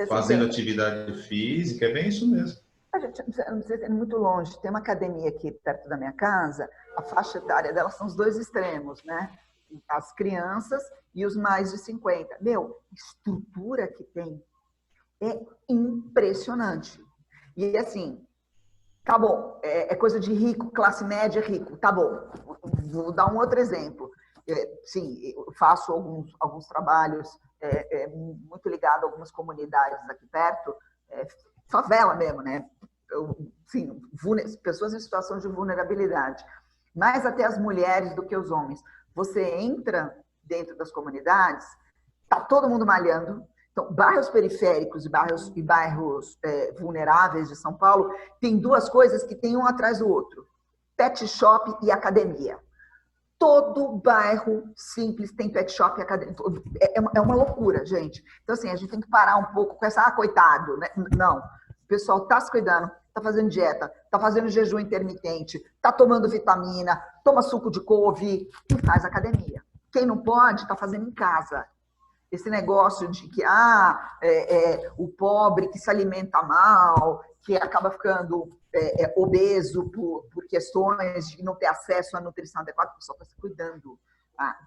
fazendo atividade física, é bem isso mesmo. A gente não precisa ir muito longe. Tem uma academia aqui perto da minha casa, a faixa etária dela são os dois extremos, né? As crianças e os mais de 50. Meu, estrutura que tem é impressionante. E assim, tá bom, é coisa de rico, classe média, rico, tá bom. Vou dar um outro exemplo. Sim, eu faço alguns trabalhos muito ligados a algumas comunidades aqui perto, favela mesmo, né? Sim, pessoas em situação de vulnerabilidade. Mais até as mulheres do que os homens. Você entra dentro das comunidades, tá todo mundo malhando. Então, bairros periféricos e bairros vulneráveis de São Paulo tem duas coisas que tem um atrás do outro: pet shop e academia. Todo bairro simples tem pet shop e academia. É uma loucura, gente. Então, assim, a gente tem que parar um pouco com essa, coitado, né? Não. O pessoal tá se cuidando, tá fazendo dieta, tá fazendo jejum intermitente, tá tomando vitamina, toma suco de couve e faz academia. Quem não pode, tá fazendo em casa. Esse negócio de que o pobre que se alimenta mal, que acaba ficando obeso por questões de não ter acesso à nutrição adequada, o pessoal está se cuidando.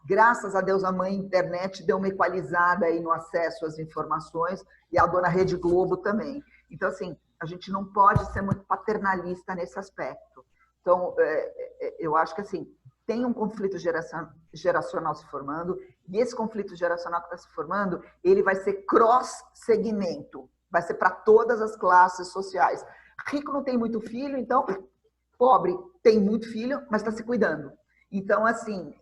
Graças a Deus, a mãe internet deu uma equalizada aí no acesso às informações e a dona Rede Globo também. Então, assim, a gente não pode ser muito paternalista nesse aspecto. Então, eu acho que, assim, tem um conflito geracional se formando, e esse conflito geracional que está se formando, ele vai ser cross-segmento, vai ser para todas as classes sociais. Rico não tem muito filho, então pobre tem muito filho, mas está se cuidando. Então, assim,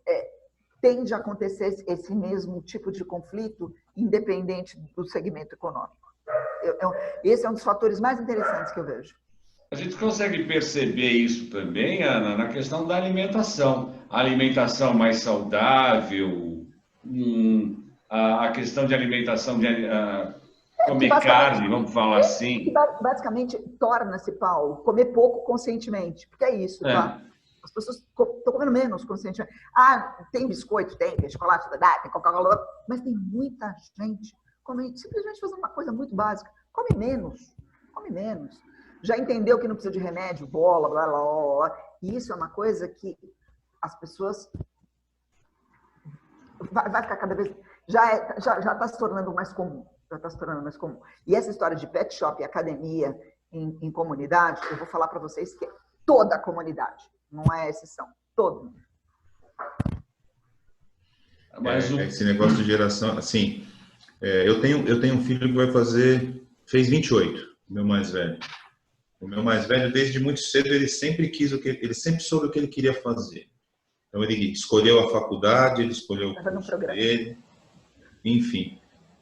tende a acontecer esse mesmo tipo de conflito, independente do segmento econômico. Esse é um dos fatores mais interessantes que eu vejo. A gente consegue perceber isso também, Ana, na questão da alimentação. A alimentação mais saudável, a questão de alimentação de comer carne, vamos falar assim. Basicamente, torna-se, Paulo, comer pouco conscientemente, porque é isso, tá? As pessoas estão comendo menos conscientemente. Tem biscoito, tem chocolate, tem Coca-Cola, mas tem muita gente comendo, simplesmente fazendo uma coisa muito básica. Come menos. Já entendeu que não precisa de remédio, bola, blá, blá, blá, blá. E isso é uma coisa que as pessoas vai ficar cada vez... Já está se tornando mais comum. E essa história de pet shop e academia em comunidade, eu vou falar para vocês que é toda a comunidade, não é exceção, todo mundo. Esse negócio de geração, assim, eu tenho um filho que fez 28, meu mais velho. O meu mais velho, desde muito cedo, ele sempre soube o que ele queria fazer. Então, ele escolheu a faculdade, ele escolheu o curso dele. enfim.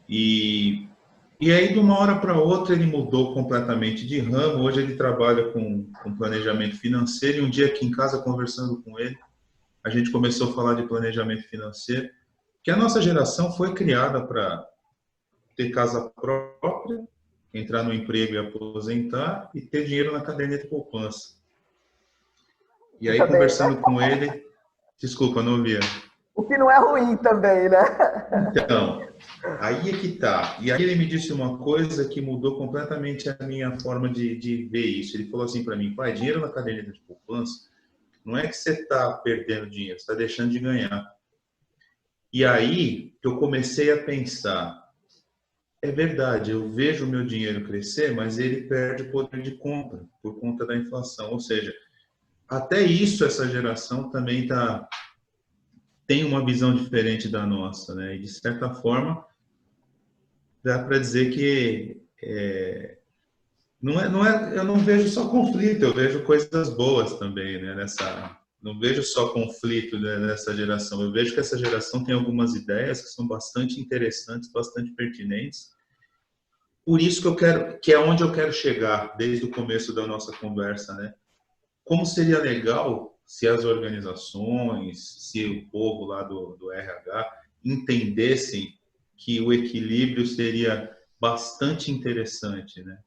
E aí, de uma hora para outra, ele mudou completamente de ramo. Hoje ele trabalha com planejamento financeiro. E um dia aqui em casa, conversando com ele, a gente começou a falar de planejamento financeiro, que a nossa geração foi criada para ter casa própria, entrar no emprego e aposentar e ter dinheiro na caderneta de poupança. E aí, Também, conversando né? com ele... Desculpa, não ouvia. O que não é ruim também, né? Então, aí é que tá. E aí ele me disse uma coisa que mudou completamente a minha forma de ver isso. Ele falou assim para mim: pai, dinheiro na caderneta de poupança não é que você está perdendo dinheiro, você está deixando de ganhar. E aí eu comecei a pensar, é verdade, eu vejo o meu dinheiro crescer, mas ele perde o poder de compra por conta da inflação. Ou seja, até isso essa geração também tem uma visão diferente da nossa, né? E de certa forma dá para dizer que eu não vejo só conflito, eu vejo coisas boas também, né? Não vejo só conflito, né, nessa geração. Eu vejo que essa geração tem algumas ideias que são bastante interessantes, bastante pertinentes. Por isso que é onde eu quero chegar desde o começo da nossa conversa, né? Como seria legal se as organizações, se o povo lá do RH entendessem que o equilíbrio seria bastante interessante, né?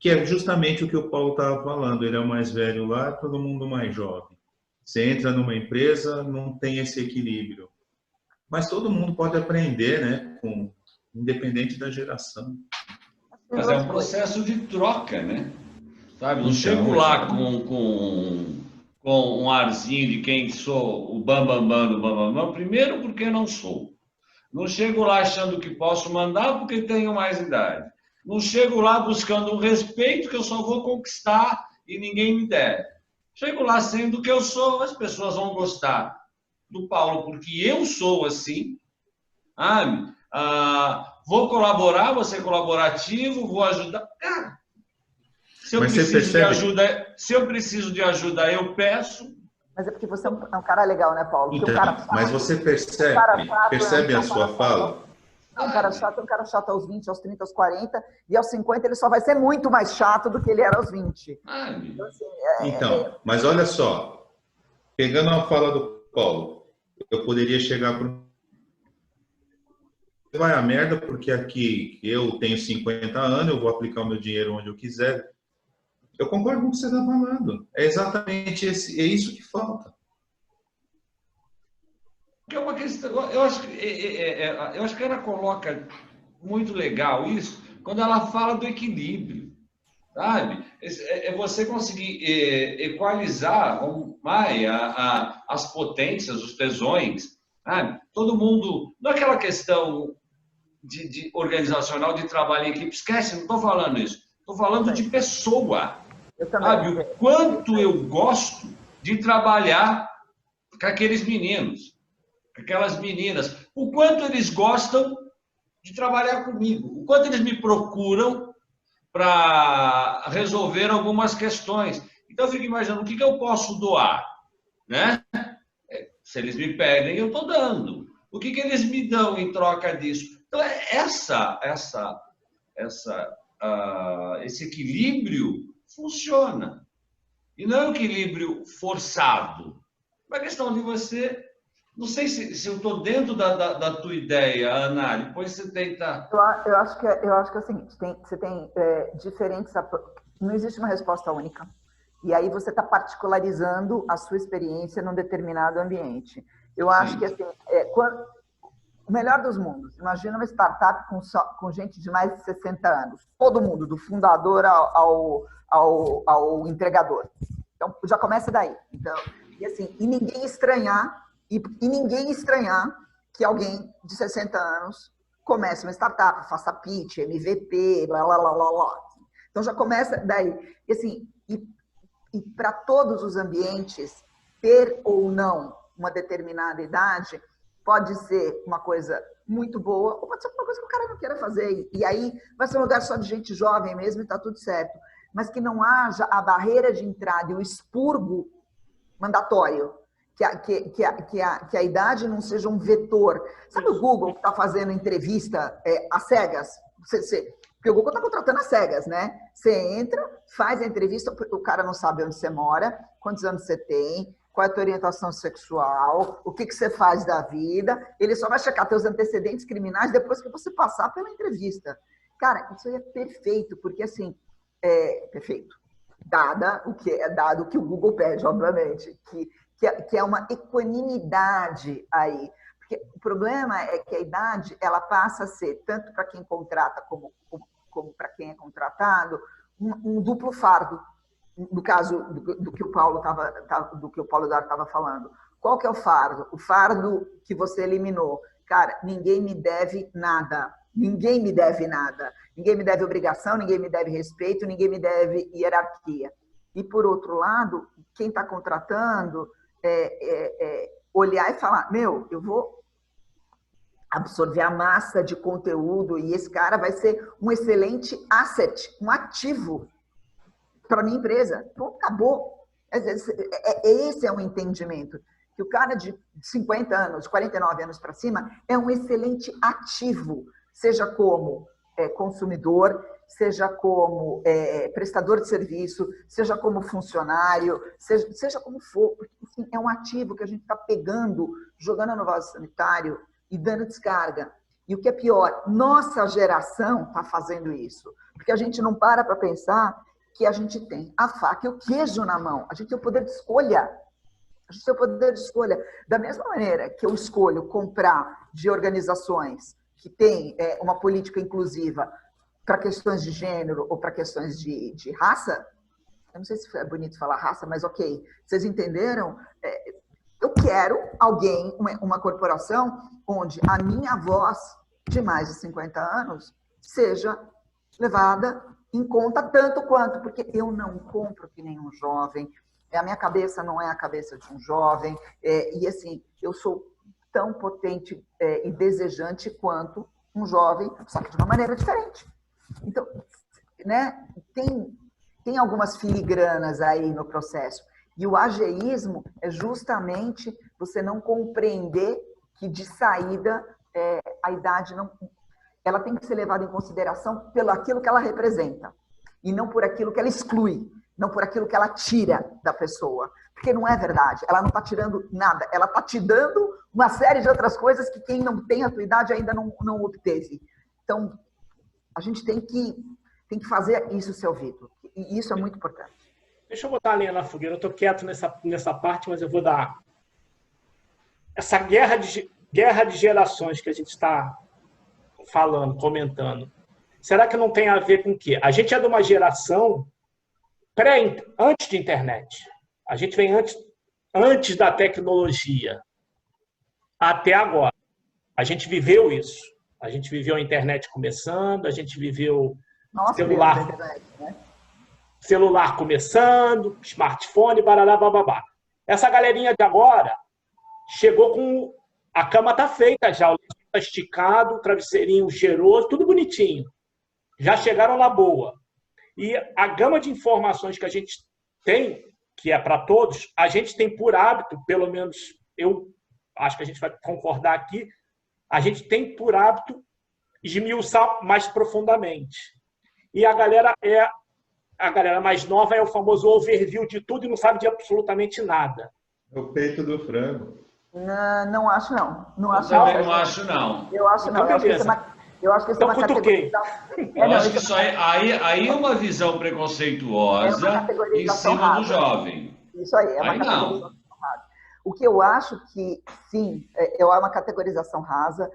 Que é justamente o que o Paulo estava falando. Ele é o mais velho lá, todo mundo mais jovem. Você entra numa empresa, não tem esse equilíbrio. Mas todo mundo pode aprender, né? Independente da geração. Mas é um processo de troca, né? Sabe? Não Então, chego lá com um arzinho de quem sou o bambambam do bambambam. Primeiro, porque não sou. Não chego lá achando que posso mandar porque tenho mais idade. Não chego lá buscando um respeito que eu só vou conquistar e ninguém me der. Chego lá sendo o que eu sou, as pessoas vão gostar do Paulo porque eu sou assim. Vou colaborar, vou ser colaborativo, vou ajudar. Cara, se eu preciso de ajuda, eu peço. Mas é porque você é um cara legal, né, Paulo? Então, chato, mas você percebe a sua fala? Um cara chato aos 20, aos 30, aos 40, e aos 50 ele só vai ser muito mais chato do que ele era aos 20. Então, assim, mas olha só, pegando a fala do Paulo, eu poderia chegar para vai a merda, porque aqui eu tenho 50 anos, eu vou aplicar o meu dinheiro onde eu quiser. Eu concordo com o que você está falando. É exatamente isso que falta. É uma questão, eu acho que ela coloca muito legal isso quando ela fala do equilíbrio, sabe? É você conseguir equalizar as potências, os tesões, sabe? Todo mundo, não é aquela questão de organizacional, de trabalho em equipe, esquece, não estou falando isso. Estou falando de pessoa, sabe? O quanto eu gosto de trabalhar com aqueles meninos, aquelas meninas, o quanto eles gostam de trabalhar comigo, o quanto eles me procuram para resolver algumas questões. Então, eu fico imaginando o que eu posso doar, né? Se eles me pedem, eu estou dando. O que eles me dão em troca disso? Então, esse equilíbrio funciona. E não é um equilíbrio forçado. É uma questão de você... Não sei se eu estou dentro da tua ideia, Ana, depois você tenta... Eu acho que é o seguinte, você tem diferentes... Não existe uma resposta única. E aí você está particularizando a sua experiência num determinado ambiente. Eu acho que assim, o melhor dos mundos, imagina uma startup com gente de mais de 60 anos. Todo mundo, do fundador ao entregador. Então, já começa daí. Então, e ninguém estranhar... E ninguém estranhar que alguém de 60 anos comece uma startup, faça pitch, MVP, blá, blá, blá, blá, blá. Então, já começa daí. E, assim, e para todos os ambientes, ter ou não uma determinada idade pode ser uma coisa muito boa ou pode ser uma coisa que o cara não queira fazer. E aí vai ser um lugar só de gente jovem mesmo e está tudo certo. Mas que não haja a barreira de entrada e o expurgo mandatório. que a idade não seja um vetor. Sabe o Google que está fazendo entrevista às cegas? Porque o Google está contratando às cegas, né? Você entra, faz a entrevista, o cara não sabe onde você mora, quantos anos você tem, qual é a tua orientação sexual, o que você faz da vida. Ele só vai checar teus antecedentes criminais depois que você passar pela entrevista. Cara, isso aí é perfeito, porque assim, perfeito. Dado o que o Google pede, obviamente, que é uma equanimidade aí. Porque o problema é que a idade, ela passa a ser, tanto para quem contrata como para quem é contratado, um duplo fardo. No caso do que o Paulo Eduardo estava falando. Qual que é o fardo? O fardo que você eliminou. Cara, ninguém me deve nada. Ninguém me deve nada. Ninguém me deve obrigação, ninguém me deve respeito, ninguém me deve hierarquia. E, por outro lado, quem está contratando olhar e falar, meu, eu vou absorver a massa de conteúdo e esse cara vai ser um excelente asset, um ativo para a minha empresa. Pronto, acabou. Esse é um entendimento. Que o cara de 50 anos, 49 anos para cima, é um excelente ativo, seja como consumidor, seja como prestador de serviço, seja como funcionário, seja como for. Porque, assim, é um ativo que a gente está pegando, jogando no vaso sanitário e dando descarga. E o que é pior, nossa geração está fazendo isso. Porque a gente não para pensar que a gente tem a faca e o queijo na mão. A gente tem o poder de escolha. A gente tem o poder de escolha. Da mesma maneira que eu escolho comprar de organizações que têm uma política inclusiva para questões de gênero ou para questões de raça, eu não sei se é bonito falar raça, mas ok, vocês entenderam? Eu quero alguém, uma corporação, onde a minha voz de mais de 50 anos seja levada em conta tanto quanto, porque eu não compro que nem um jovem, a minha cabeça não é a cabeça de um jovem, e assim, eu sou tão potente e desejante quanto um jovem, só que de uma maneira diferente. Então, né, tem algumas filigranas aí no processo. E o ageísmo é justamente você não compreender que de saída a idade não... Ela tem que ser levada em consideração pelo aquilo que ela representa e não por aquilo que ela exclui, não por aquilo que ela tira da pessoa. Porque não é verdade, ela não está tirando nada, ela está te dando uma série de outras coisas que quem não tem a tua idade ainda não obteve. Então, a gente tem que fazer isso ser ouvido. E isso é muito importante. Deixa eu botar a lenha na fogueira. Eu estou quieto nessa parte, mas eu vou dar... Essa guerra de gerações que a gente está falando, comentando, será que não tem a ver com o quê? A gente é de uma geração antes de internet. A gente vem antes da tecnologia até agora. A gente viveu isso. A gente viveu a internet começando, a gente viveu celular começando, smartphone, barará, bababá. Essa galerinha de agora chegou com... A cama tá feita já, o lençol tá esticado, o travesseirinho cheiroso, tudo bonitinho. Já chegaram na boa. E a gama de informações que a gente tem, que é para todos, a gente tem por hábito, pelo menos eu acho que a gente vai concordar aqui, a gente tem por hábito esmiuçar mais profundamente. E a galera mais nova é o famoso overview de tudo e não sabe de absolutamente nada. É o peito do frango. Não acho, não. Eu também não acho, não. Eu acho, não. Eu acho que isso é uma categorização. Eu acho que isso aí é uma visão preconceituosa em cima do jovem. Isso aí, é uma categorização rasa. O que eu acho que, sim, é uma categorização rasa.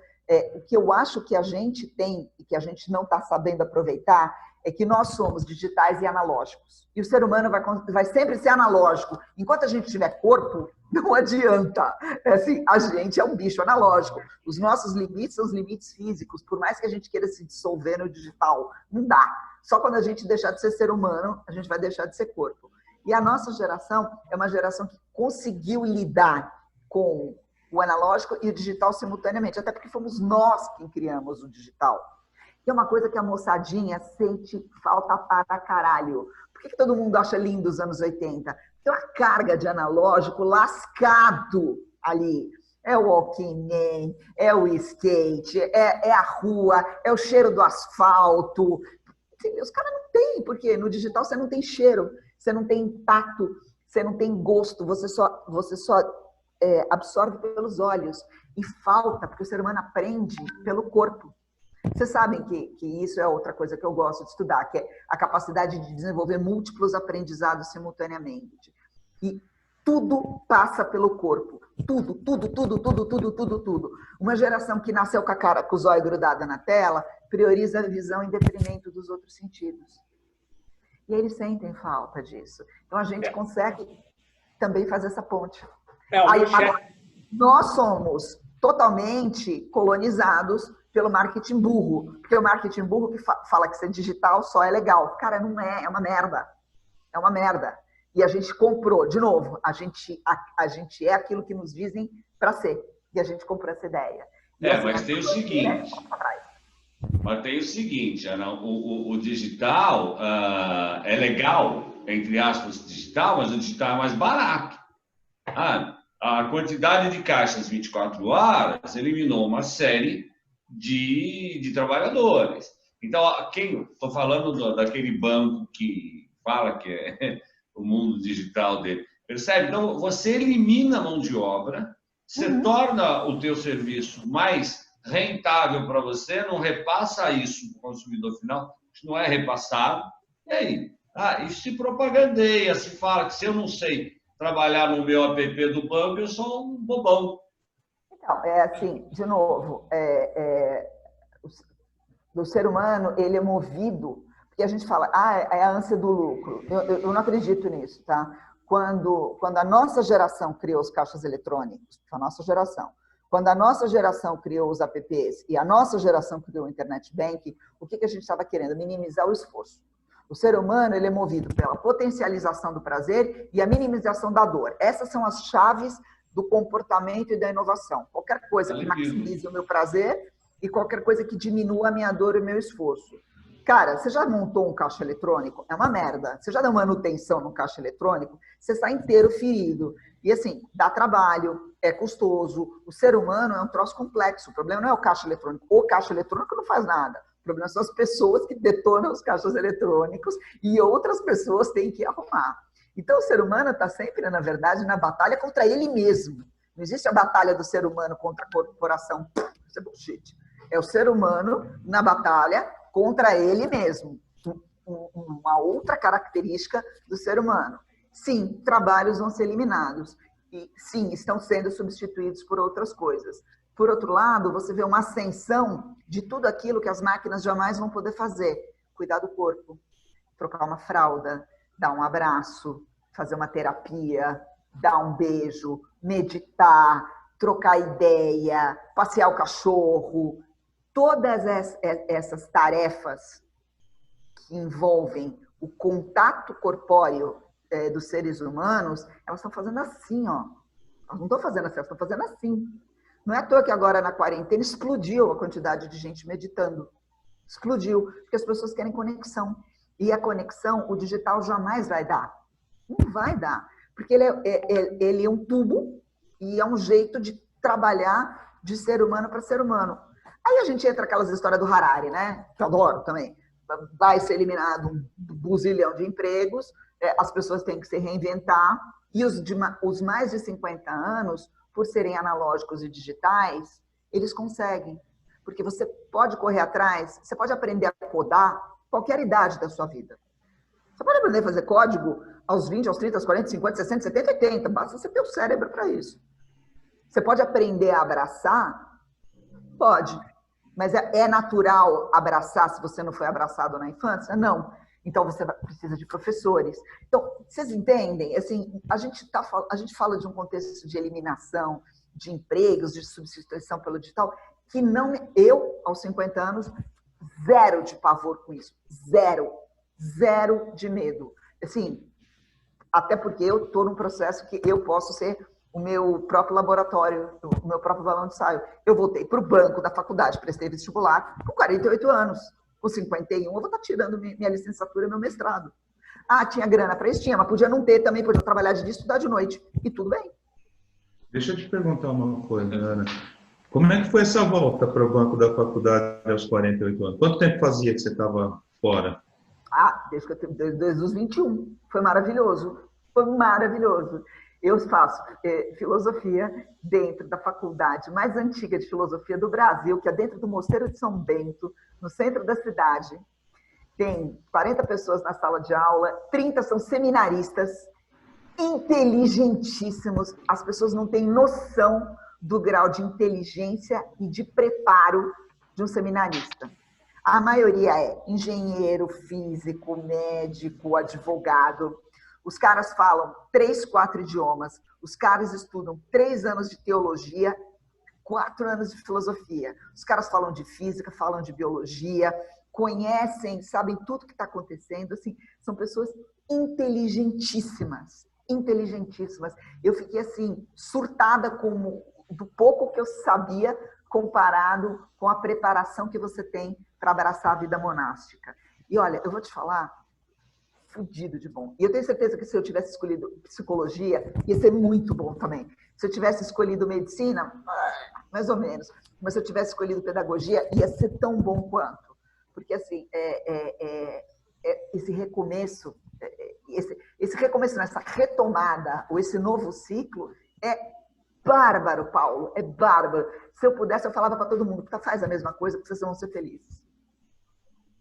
O que eu acho que a gente tem e que a gente não está sabendo aproveitar é que nós somos digitais e analógicos. E o ser humano vai sempre ser analógico. Enquanto a gente tiver corpo, não adianta. Assim, a gente é um bicho analógico. Os nossos limites são os limites físicos. Por mais que a gente queira se dissolver no digital, não dá. Só quando a gente deixar de ser humano, a gente vai deixar de ser corpo. E a nossa geração é uma geração que conseguiu lidar com o analógico e o digital simultaneamente. Até porque fomos nós quem criamos o digital. Que é uma coisa que a moçadinha sente falta para caralho. Por que todo mundo acha lindo os anos 80? Tem uma carga de analógico lascado ali. É o Walkman, é o skate, é a rua, é o cheiro do asfalto. Os caras não têm, porque no digital você não tem cheiro, você não tem tato, você não tem gosto, você só absorve pelos olhos. E falta, porque o ser humano aprende pelo corpo. Vocês sabem que isso é outra coisa que eu gosto de estudar, que é a capacidade de desenvolver múltiplos aprendizados simultaneamente. E tudo passa pelo corpo. Tudo, tudo, tudo, tudo, tudo, tudo, tudo. Uma geração que nasceu com o zóio grudado na tela, prioriza a visão em detrimento dos outros sentidos. E eles sentem falta disso. Então a gente consegue também fazer essa ponte. Agora, nós somos totalmente colonizados pelo marketing burro. Porque o marketing burro que fala que ser digital só é legal. Cara, não é, é uma merda. É uma merda. E a gente comprou, de novo, a gente é aquilo que nos dizem para ser. E a gente comprou essa ideia. Mas tem o seguinte. Mas tem o seguinte, Ana, o digital é legal, entre aspas, digital, mas o digital é mais barato. A quantidade de caixas 24 horas eliminou uma série de trabalhadores. Então, estou falando daquele banco que fala que é o mundo digital dele. Percebe? Então, você elimina a mão de obra, você torna o teu serviço mais rentável para você, não repassa isso para o consumidor final, que não é repassado. E aí? Isso se propagandeia, se fala que se eu não sei trabalhar no meu app do banco, eu sou um bobão. Então, é assim, de novo, o ser humano, ele é movido, porque a gente fala, é a ânsia do lucro. Eu não acredito nisso, tá? Quando a nossa geração criou os caixas eletrônicos, a nossa geração, quando a nossa geração criou os apps e a nossa geração criou o internet banking, o que a gente estava querendo? Minimizar o esforço. O ser humano, ele é movido pela potencialização do prazer e a minimização da dor. Essas são as chaves do comportamento e da inovação. Qualquer coisa que maximize o meu prazer e qualquer coisa que diminua a minha dor e o meu esforço. Cara, você já montou um caixa eletrônico? É uma merda. Você já deu manutenção no caixa eletrônico? Você está inteiro ferido. E assim, dá trabalho, é custoso. O ser humano é um troço complexo. O problema não é o caixa eletrônico. O caixa eletrônico não faz nada. O problema são as pessoas que detonam os caixas eletrônicos e outras pessoas têm que arrumar. Então, o ser humano está sempre, na verdade, na batalha contra ele mesmo. Não existe a batalha do ser humano contra a corporação. Isso é bullshit. É o ser humano na batalha contra ele mesmo. Uma outra característica do ser humano. Sim, trabalhos vão ser eliminados. E sim, estão sendo substituídos por outras coisas. Por outro lado, você vê uma ascensão de tudo aquilo que as máquinas jamais vão poder fazer. Cuidar do corpo, trocar uma fralda, dar um abraço, fazer uma terapia, dar um beijo, meditar, trocar ideia, passear o cachorro. Todas essas tarefas que envolvem o contato corpóreo dos seres humanos, elas estão fazendo assim, ó. Elas não estão fazendo assim, elas estão fazendo assim. Não é à toa que agora na quarentena explodiu a quantidade de gente meditando. Explodiu, porque as pessoas querem conexão. E a conexão, o digital jamais vai dar. Não vai dar. Porque ele é um tubo e é um jeito de trabalhar de ser humano para ser humano. Aí a gente entra aquelas histórias do Harari, né? Que eu adoro também. Vai ser eliminado um buzilhão de empregos, as pessoas têm que se reinventar. E os mais de 50 anos, por serem analógicos e digitais, eles conseguem. Porque você pode correr atrás, você pode aprender a codar qualquer idade da sua vida. Você pode aprender a fazer código aos 20, aos 30, aos 40, 50, 60, 70, 80. Basta você ter o cérebro para isso. Você pode aprender a abraçar? Pode. Mas é natural abraçar se você não foi abraçado na infância? Não. Então, você precisa de professores. Então, vocês entendem? Assim, a gente fala de um contexto de eliminação de empregos, de substituição pelo digital, que não... Eu, aos 50 anos, zero de pavor com isso. Zero. Zero de medo. Assim, até porque eu estou num processo que eu posso ser o meu próprio laboratório, o meu próprio balão de ensaio. Eu voltei para o banco da faculdade, prestei vestibular com 48 anos. Com 51, eu vou estar tirando minha licenciatura e meu mestrado. Ah, tinha grana para isso? Tinha, mas podia não ter também, podia trabalhar de dia e estudar de noite. E tudo bem. Deixa eu te perguntar uma coisa, Ana. Como é que foi essa volta para o banco da faculdade aos 48 anos? Quanto tempo fazia que você estava fora? Ah, desde os 21. Foi maravilhoso. Foi maravilhoso. Eu faço filosofia dentro da faculdade mais antiga de filosofia do Brasil, que é dentro do Mosteiro de São Bento, no centro da cidade. Tem 40 pessoas na sala de aula, 30 são seminaristas, inteligentíssimos. As pessoas não têm noção do grau de inteligência e de preparo de um seminarista. A maioria é engenheiro, físico, médico, advogado. Os caras falam 3, 4 idiomas. Os caras estudam 3 anos de teologia, 4 anos de filosofia. Os caras falam de física, falam de biologia, conhecem, sabem tudo que está acontecendo. Assim, são pessoas inteligentíssimas, inteligentíssimas. Eu fiquei assim, surtada do pouco que eu sabia comparado com a preparação que você tem para abraçar a vida monástica. E olha, eu vou te falar, fudido de bom. E eu tenho certeza que se eu tivesse escolhido psicologia, ia ser muito bom também. Se eu tivesse escolhido medicina, mais ou menos. Mas se eu tivesse escolhido pedagogia, ia ser tão bom quanto. Porque, assim, esse recomeço, esse recomeço, essa retomada, ou esse novo ciclo, é bárbaro, Paulo, é bárbaro. Se eu pudesse, eu falava para todo mundo, faz a mesma coisa, porque vocês vão ser felizes.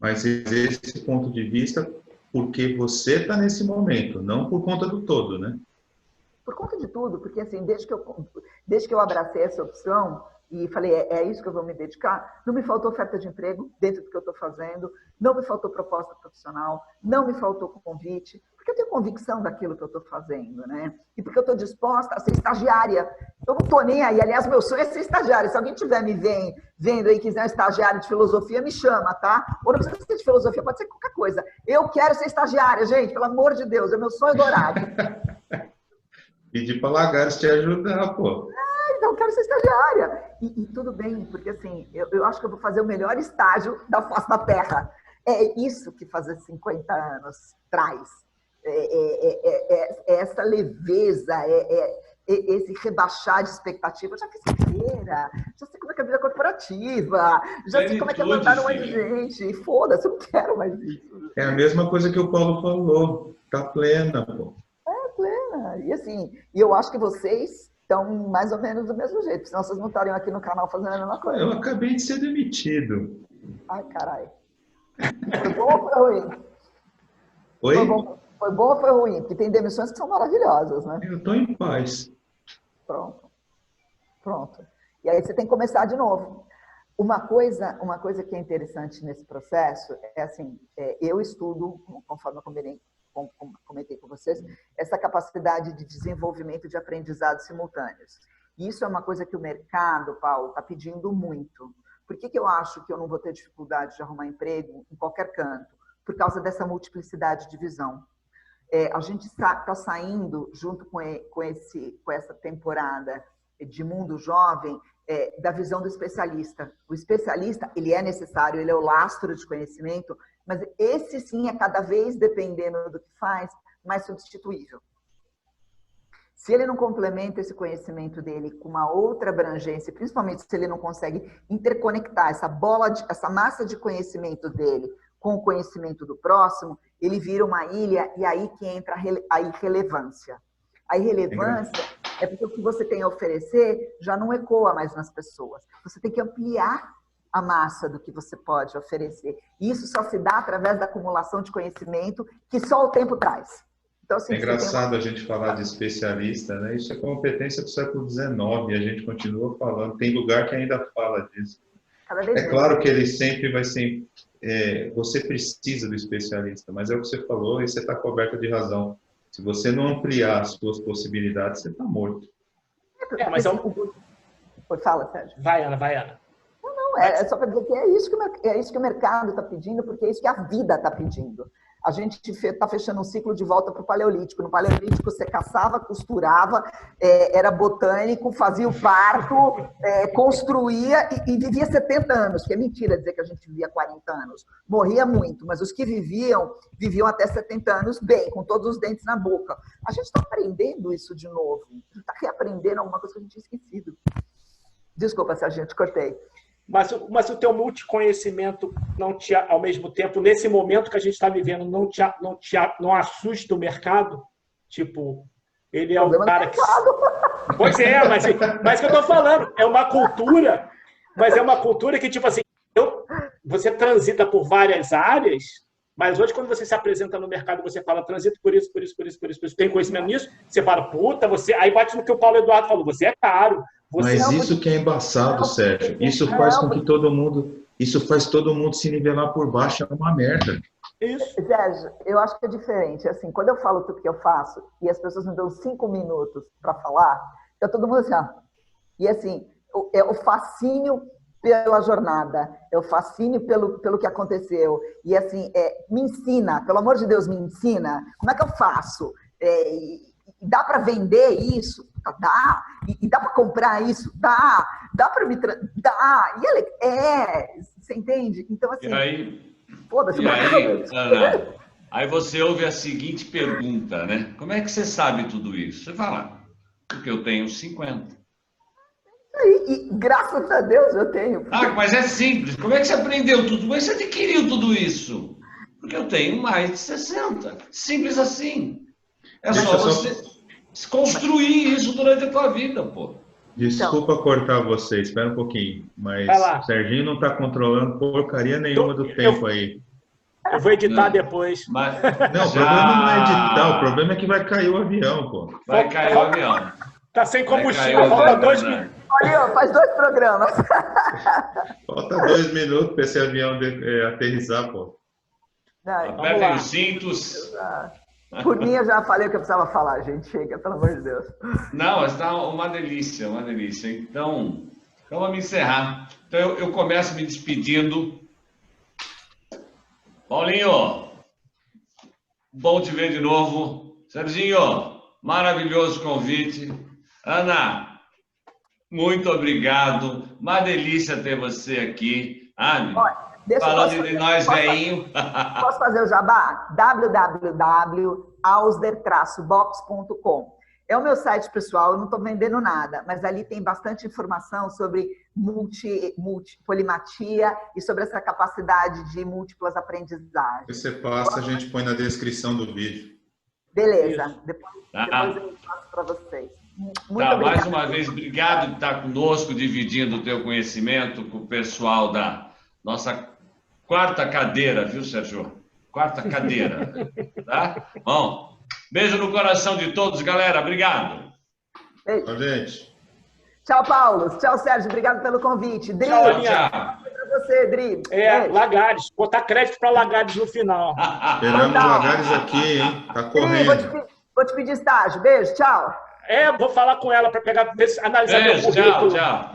Mas esse ponto de vista, porque você está nesse momento, não por conta do todo, né? Por conta de tudo, porque assim, desde que eu abracei essa opção e falei, é isso que eu vou me dedicar, não me faltou oferta de emprego dentro do que eu estou fazendo, não me faltou proposta profissional, não me faltou convite, porque eu tenho convicção daquilo que eu estou fazendo, né? E porque eu estou disposta a ser estagiária. Eu não estou nem aí. Aliás, meu sonho é ser estagiária. Se alguém estiver me vendo aí e quiser um estagiário de filosofia, me chama, tá? Ou não precisa ser de filosofia, pode ser qualquer coisa. Eu quero ser estagiária, gente, pelo amor de Deus, é meu sonho dourado. Pedir para Lagares te ajudar, pô. Então, eu quero ser estagiária. E tudo bem, porque assim, eu acho que eu vou fazer o melhor estágio da face da Terra. É isso que fazer 50 anos traz. Essa leveza, esse rebaixar de expectativa. Eu já fiz carreira, já sei como é que é a vida corporativa, já sei como é que é mandar um monte de gente. Foda-se, eu não quero mais isso. É a mesma coisa que o Paulo falou. Tá plena, pô. Plena. E assim, eu acho que vocês estão mais ou menos do mesmo jeito, senão vocês não estariam aqui no canal fazendo a mesma coisa. Eu acabei de ser demitido. Ai, caralho. Foi bom ou foi ruim? Oi? Foi bom ou foi ruim? Porque tem demissões que são maravilhosas, né? Eu estou em paz. Pronto. E aí você tem que começar de novo. Uma coisa que é interessante nesse processo é assim, eu estudo, conforme eu comentei com vocês, essa capacidade de desenvolvimento de aprendizado simultâneos. E isso é uma coisa que o mercado, Paulo, está pedindo muito. Por que eu acho que eu não vou ter dificuldade de arrumar emprego em qualquer canto? Por causa dessa multiplicidade de visão. A gente está saindo, junto com essa temporada de mundo jovem, da visão do especialista. O especialista, ele é necessário, ele é o lastro de conhecimento, mas esse sim é cada vez, dependendo do que faz, mais substituível. Se ele não complementa esse conhecimento dele com uma outra abrangência, principalmente se ele não consegue interconectar essa massa de conhecimento dele com o conhecimento do próximo, ele vira uma ilha e aí que entra a irrelevância. A irrelevância é porque o que você tem a oferecer já não ecoa mais nas pessoas. Você tem que ampliar a massa do que você pode oferecer. E isso só se dá através da acumulação de conhecimento que só o tempo traz. Então, assim, é engraçado a gente falar de especialista, né? Isso é competência do século XIX, e a gente continua falando. Tem lugar que ainda fala disso. É claro que ele sempre vai ser... você precisa do especialista, mas é o que você falou e você está coberta de razão. Se você não ampliar as suas possibilidades, você está morto. Mas Fala, Sérgio. Vai, Ana. Não, é só para dizer que é isso que o mercado está pedindo, porque é isso que a vida está pedindo. A gente está fechando um ciclo de volta para o Paleolítico. No Paleolítico, você caçava, costurava, era botânico, fazia o parto, construía e vivia 70 anos, que é mentira dizer que a gente vivia 40 anos. Morria muito, mas os que viviam até 70 anos bem, com todos os dentes na boca. A gente está aprendendo isso de novo. A gente está reaprendendo alguma coisa que a gente tinha esquecido. Desculpa, Serginho, te cortei. Mas o teu multiconhecimento não te, ao mesmo tempo, nesse momento que a gente está vivendo, não assusta o mercado? Tipo, ele é o cara que... Pois é, mas que eu estou falando, é uma cultura, mas é uma cultura que, tipo assim, você transita por várias áreas, mas hoje, quando você se apresenta no mercado, você fala, transito por isso, tem conhecimento nisso, você fala, puta, você... Aí bate no que o Paulo Eduardo falou, você é caro. Mas isso que é embaçado, Sérgio. Isso faz com que todo mundo... Isso faz todo mundo se nivelar por baixo. É uma merda. Isso. Sérgio, eu acho que é diferente. Assim, quando eu falo tudo que eu faço e as pessoas me dão 5 minutos para falar, todo mundo assim, ó. E assim, o fascínio pela jornada, é o fascínio pelo que aconteceu. E assim, me ensina, pelo amor de Deus, me ensina. Como é que eu faço? Dá para vender isso? Dá. E dá para comprar isso? Dá. Dá para me... Dá. E você entende? Então, assim... E aí, foda-se. Ana, aí você ouve a seguinte pergunta, né? Como é que você sabe tudo isso? Você fala, porque eu tenho 50. E graças a Deus eu tenho. Mas é simples. Como é que você aprendeu tudo? Como é que você adquiriu tudo isso? Porque eu tenho mais de 60. Simples assim. É só você construir isso durante a tua vida, pô. Desculpa cortar você, espera um pouquinho. Mas o Serginho não está controlando porcaria nenhuma do tempo aí. Eu vou editar depois. Não, o problema não é editar, o problema é que vai cair o avião, pô. Vai cair o avião. Tá sem combustível, falta 2 minutos. Olha, faz 2 programas. Falta 2 minutos para esse avião aterrissar, pô. Apertem os cintos. Por mim, eu já falei o que eu precisava falar, gente. Chega, pelo amor de Deus. Não, está uma delícia, uma delícia. Então vamos encerrar. Então, eu começo me despedindo. Paulinho, bom te ver de novo. Serginho, maravilhoso convite. Ana, muito obrigado. Uma delícia ter você aqui. Anne, falando de nós, velhinho. Posso fazer o jabá? www.ausder-box.com. É o meu site pessoal, eu não estou vendendo nada, mas ali tem bastante informação sobre polimatia e sobre essa capacidade de múltiplas aprendizagens. Você passa, a gente põe na descrição do vídeo. Beleza, depois eu passo para vocês. Muito obrigado. Mais uma vez, obrigado por estar conosco, dividindo o teu conhecimento com o pessoal da nossa quarta cadeira, viu, Sérgio? Quarta cadeira, tá? Bom, beijo no coração de todos, galera. Obrigado. Beijo. Tchau, gente. Tchau, Paulo. Tchau, Sérgio. Obrigado pelo convite. Dri, tchau. Para você, Dri. Lagares. Botar crédito para Lagares no final. Esperamos Lagares aqui, hein? Tá correndo. Dri, vou te pedir estágio. Beijo, tchau. Vou falar com ela para analisar meu currículo. Tchau.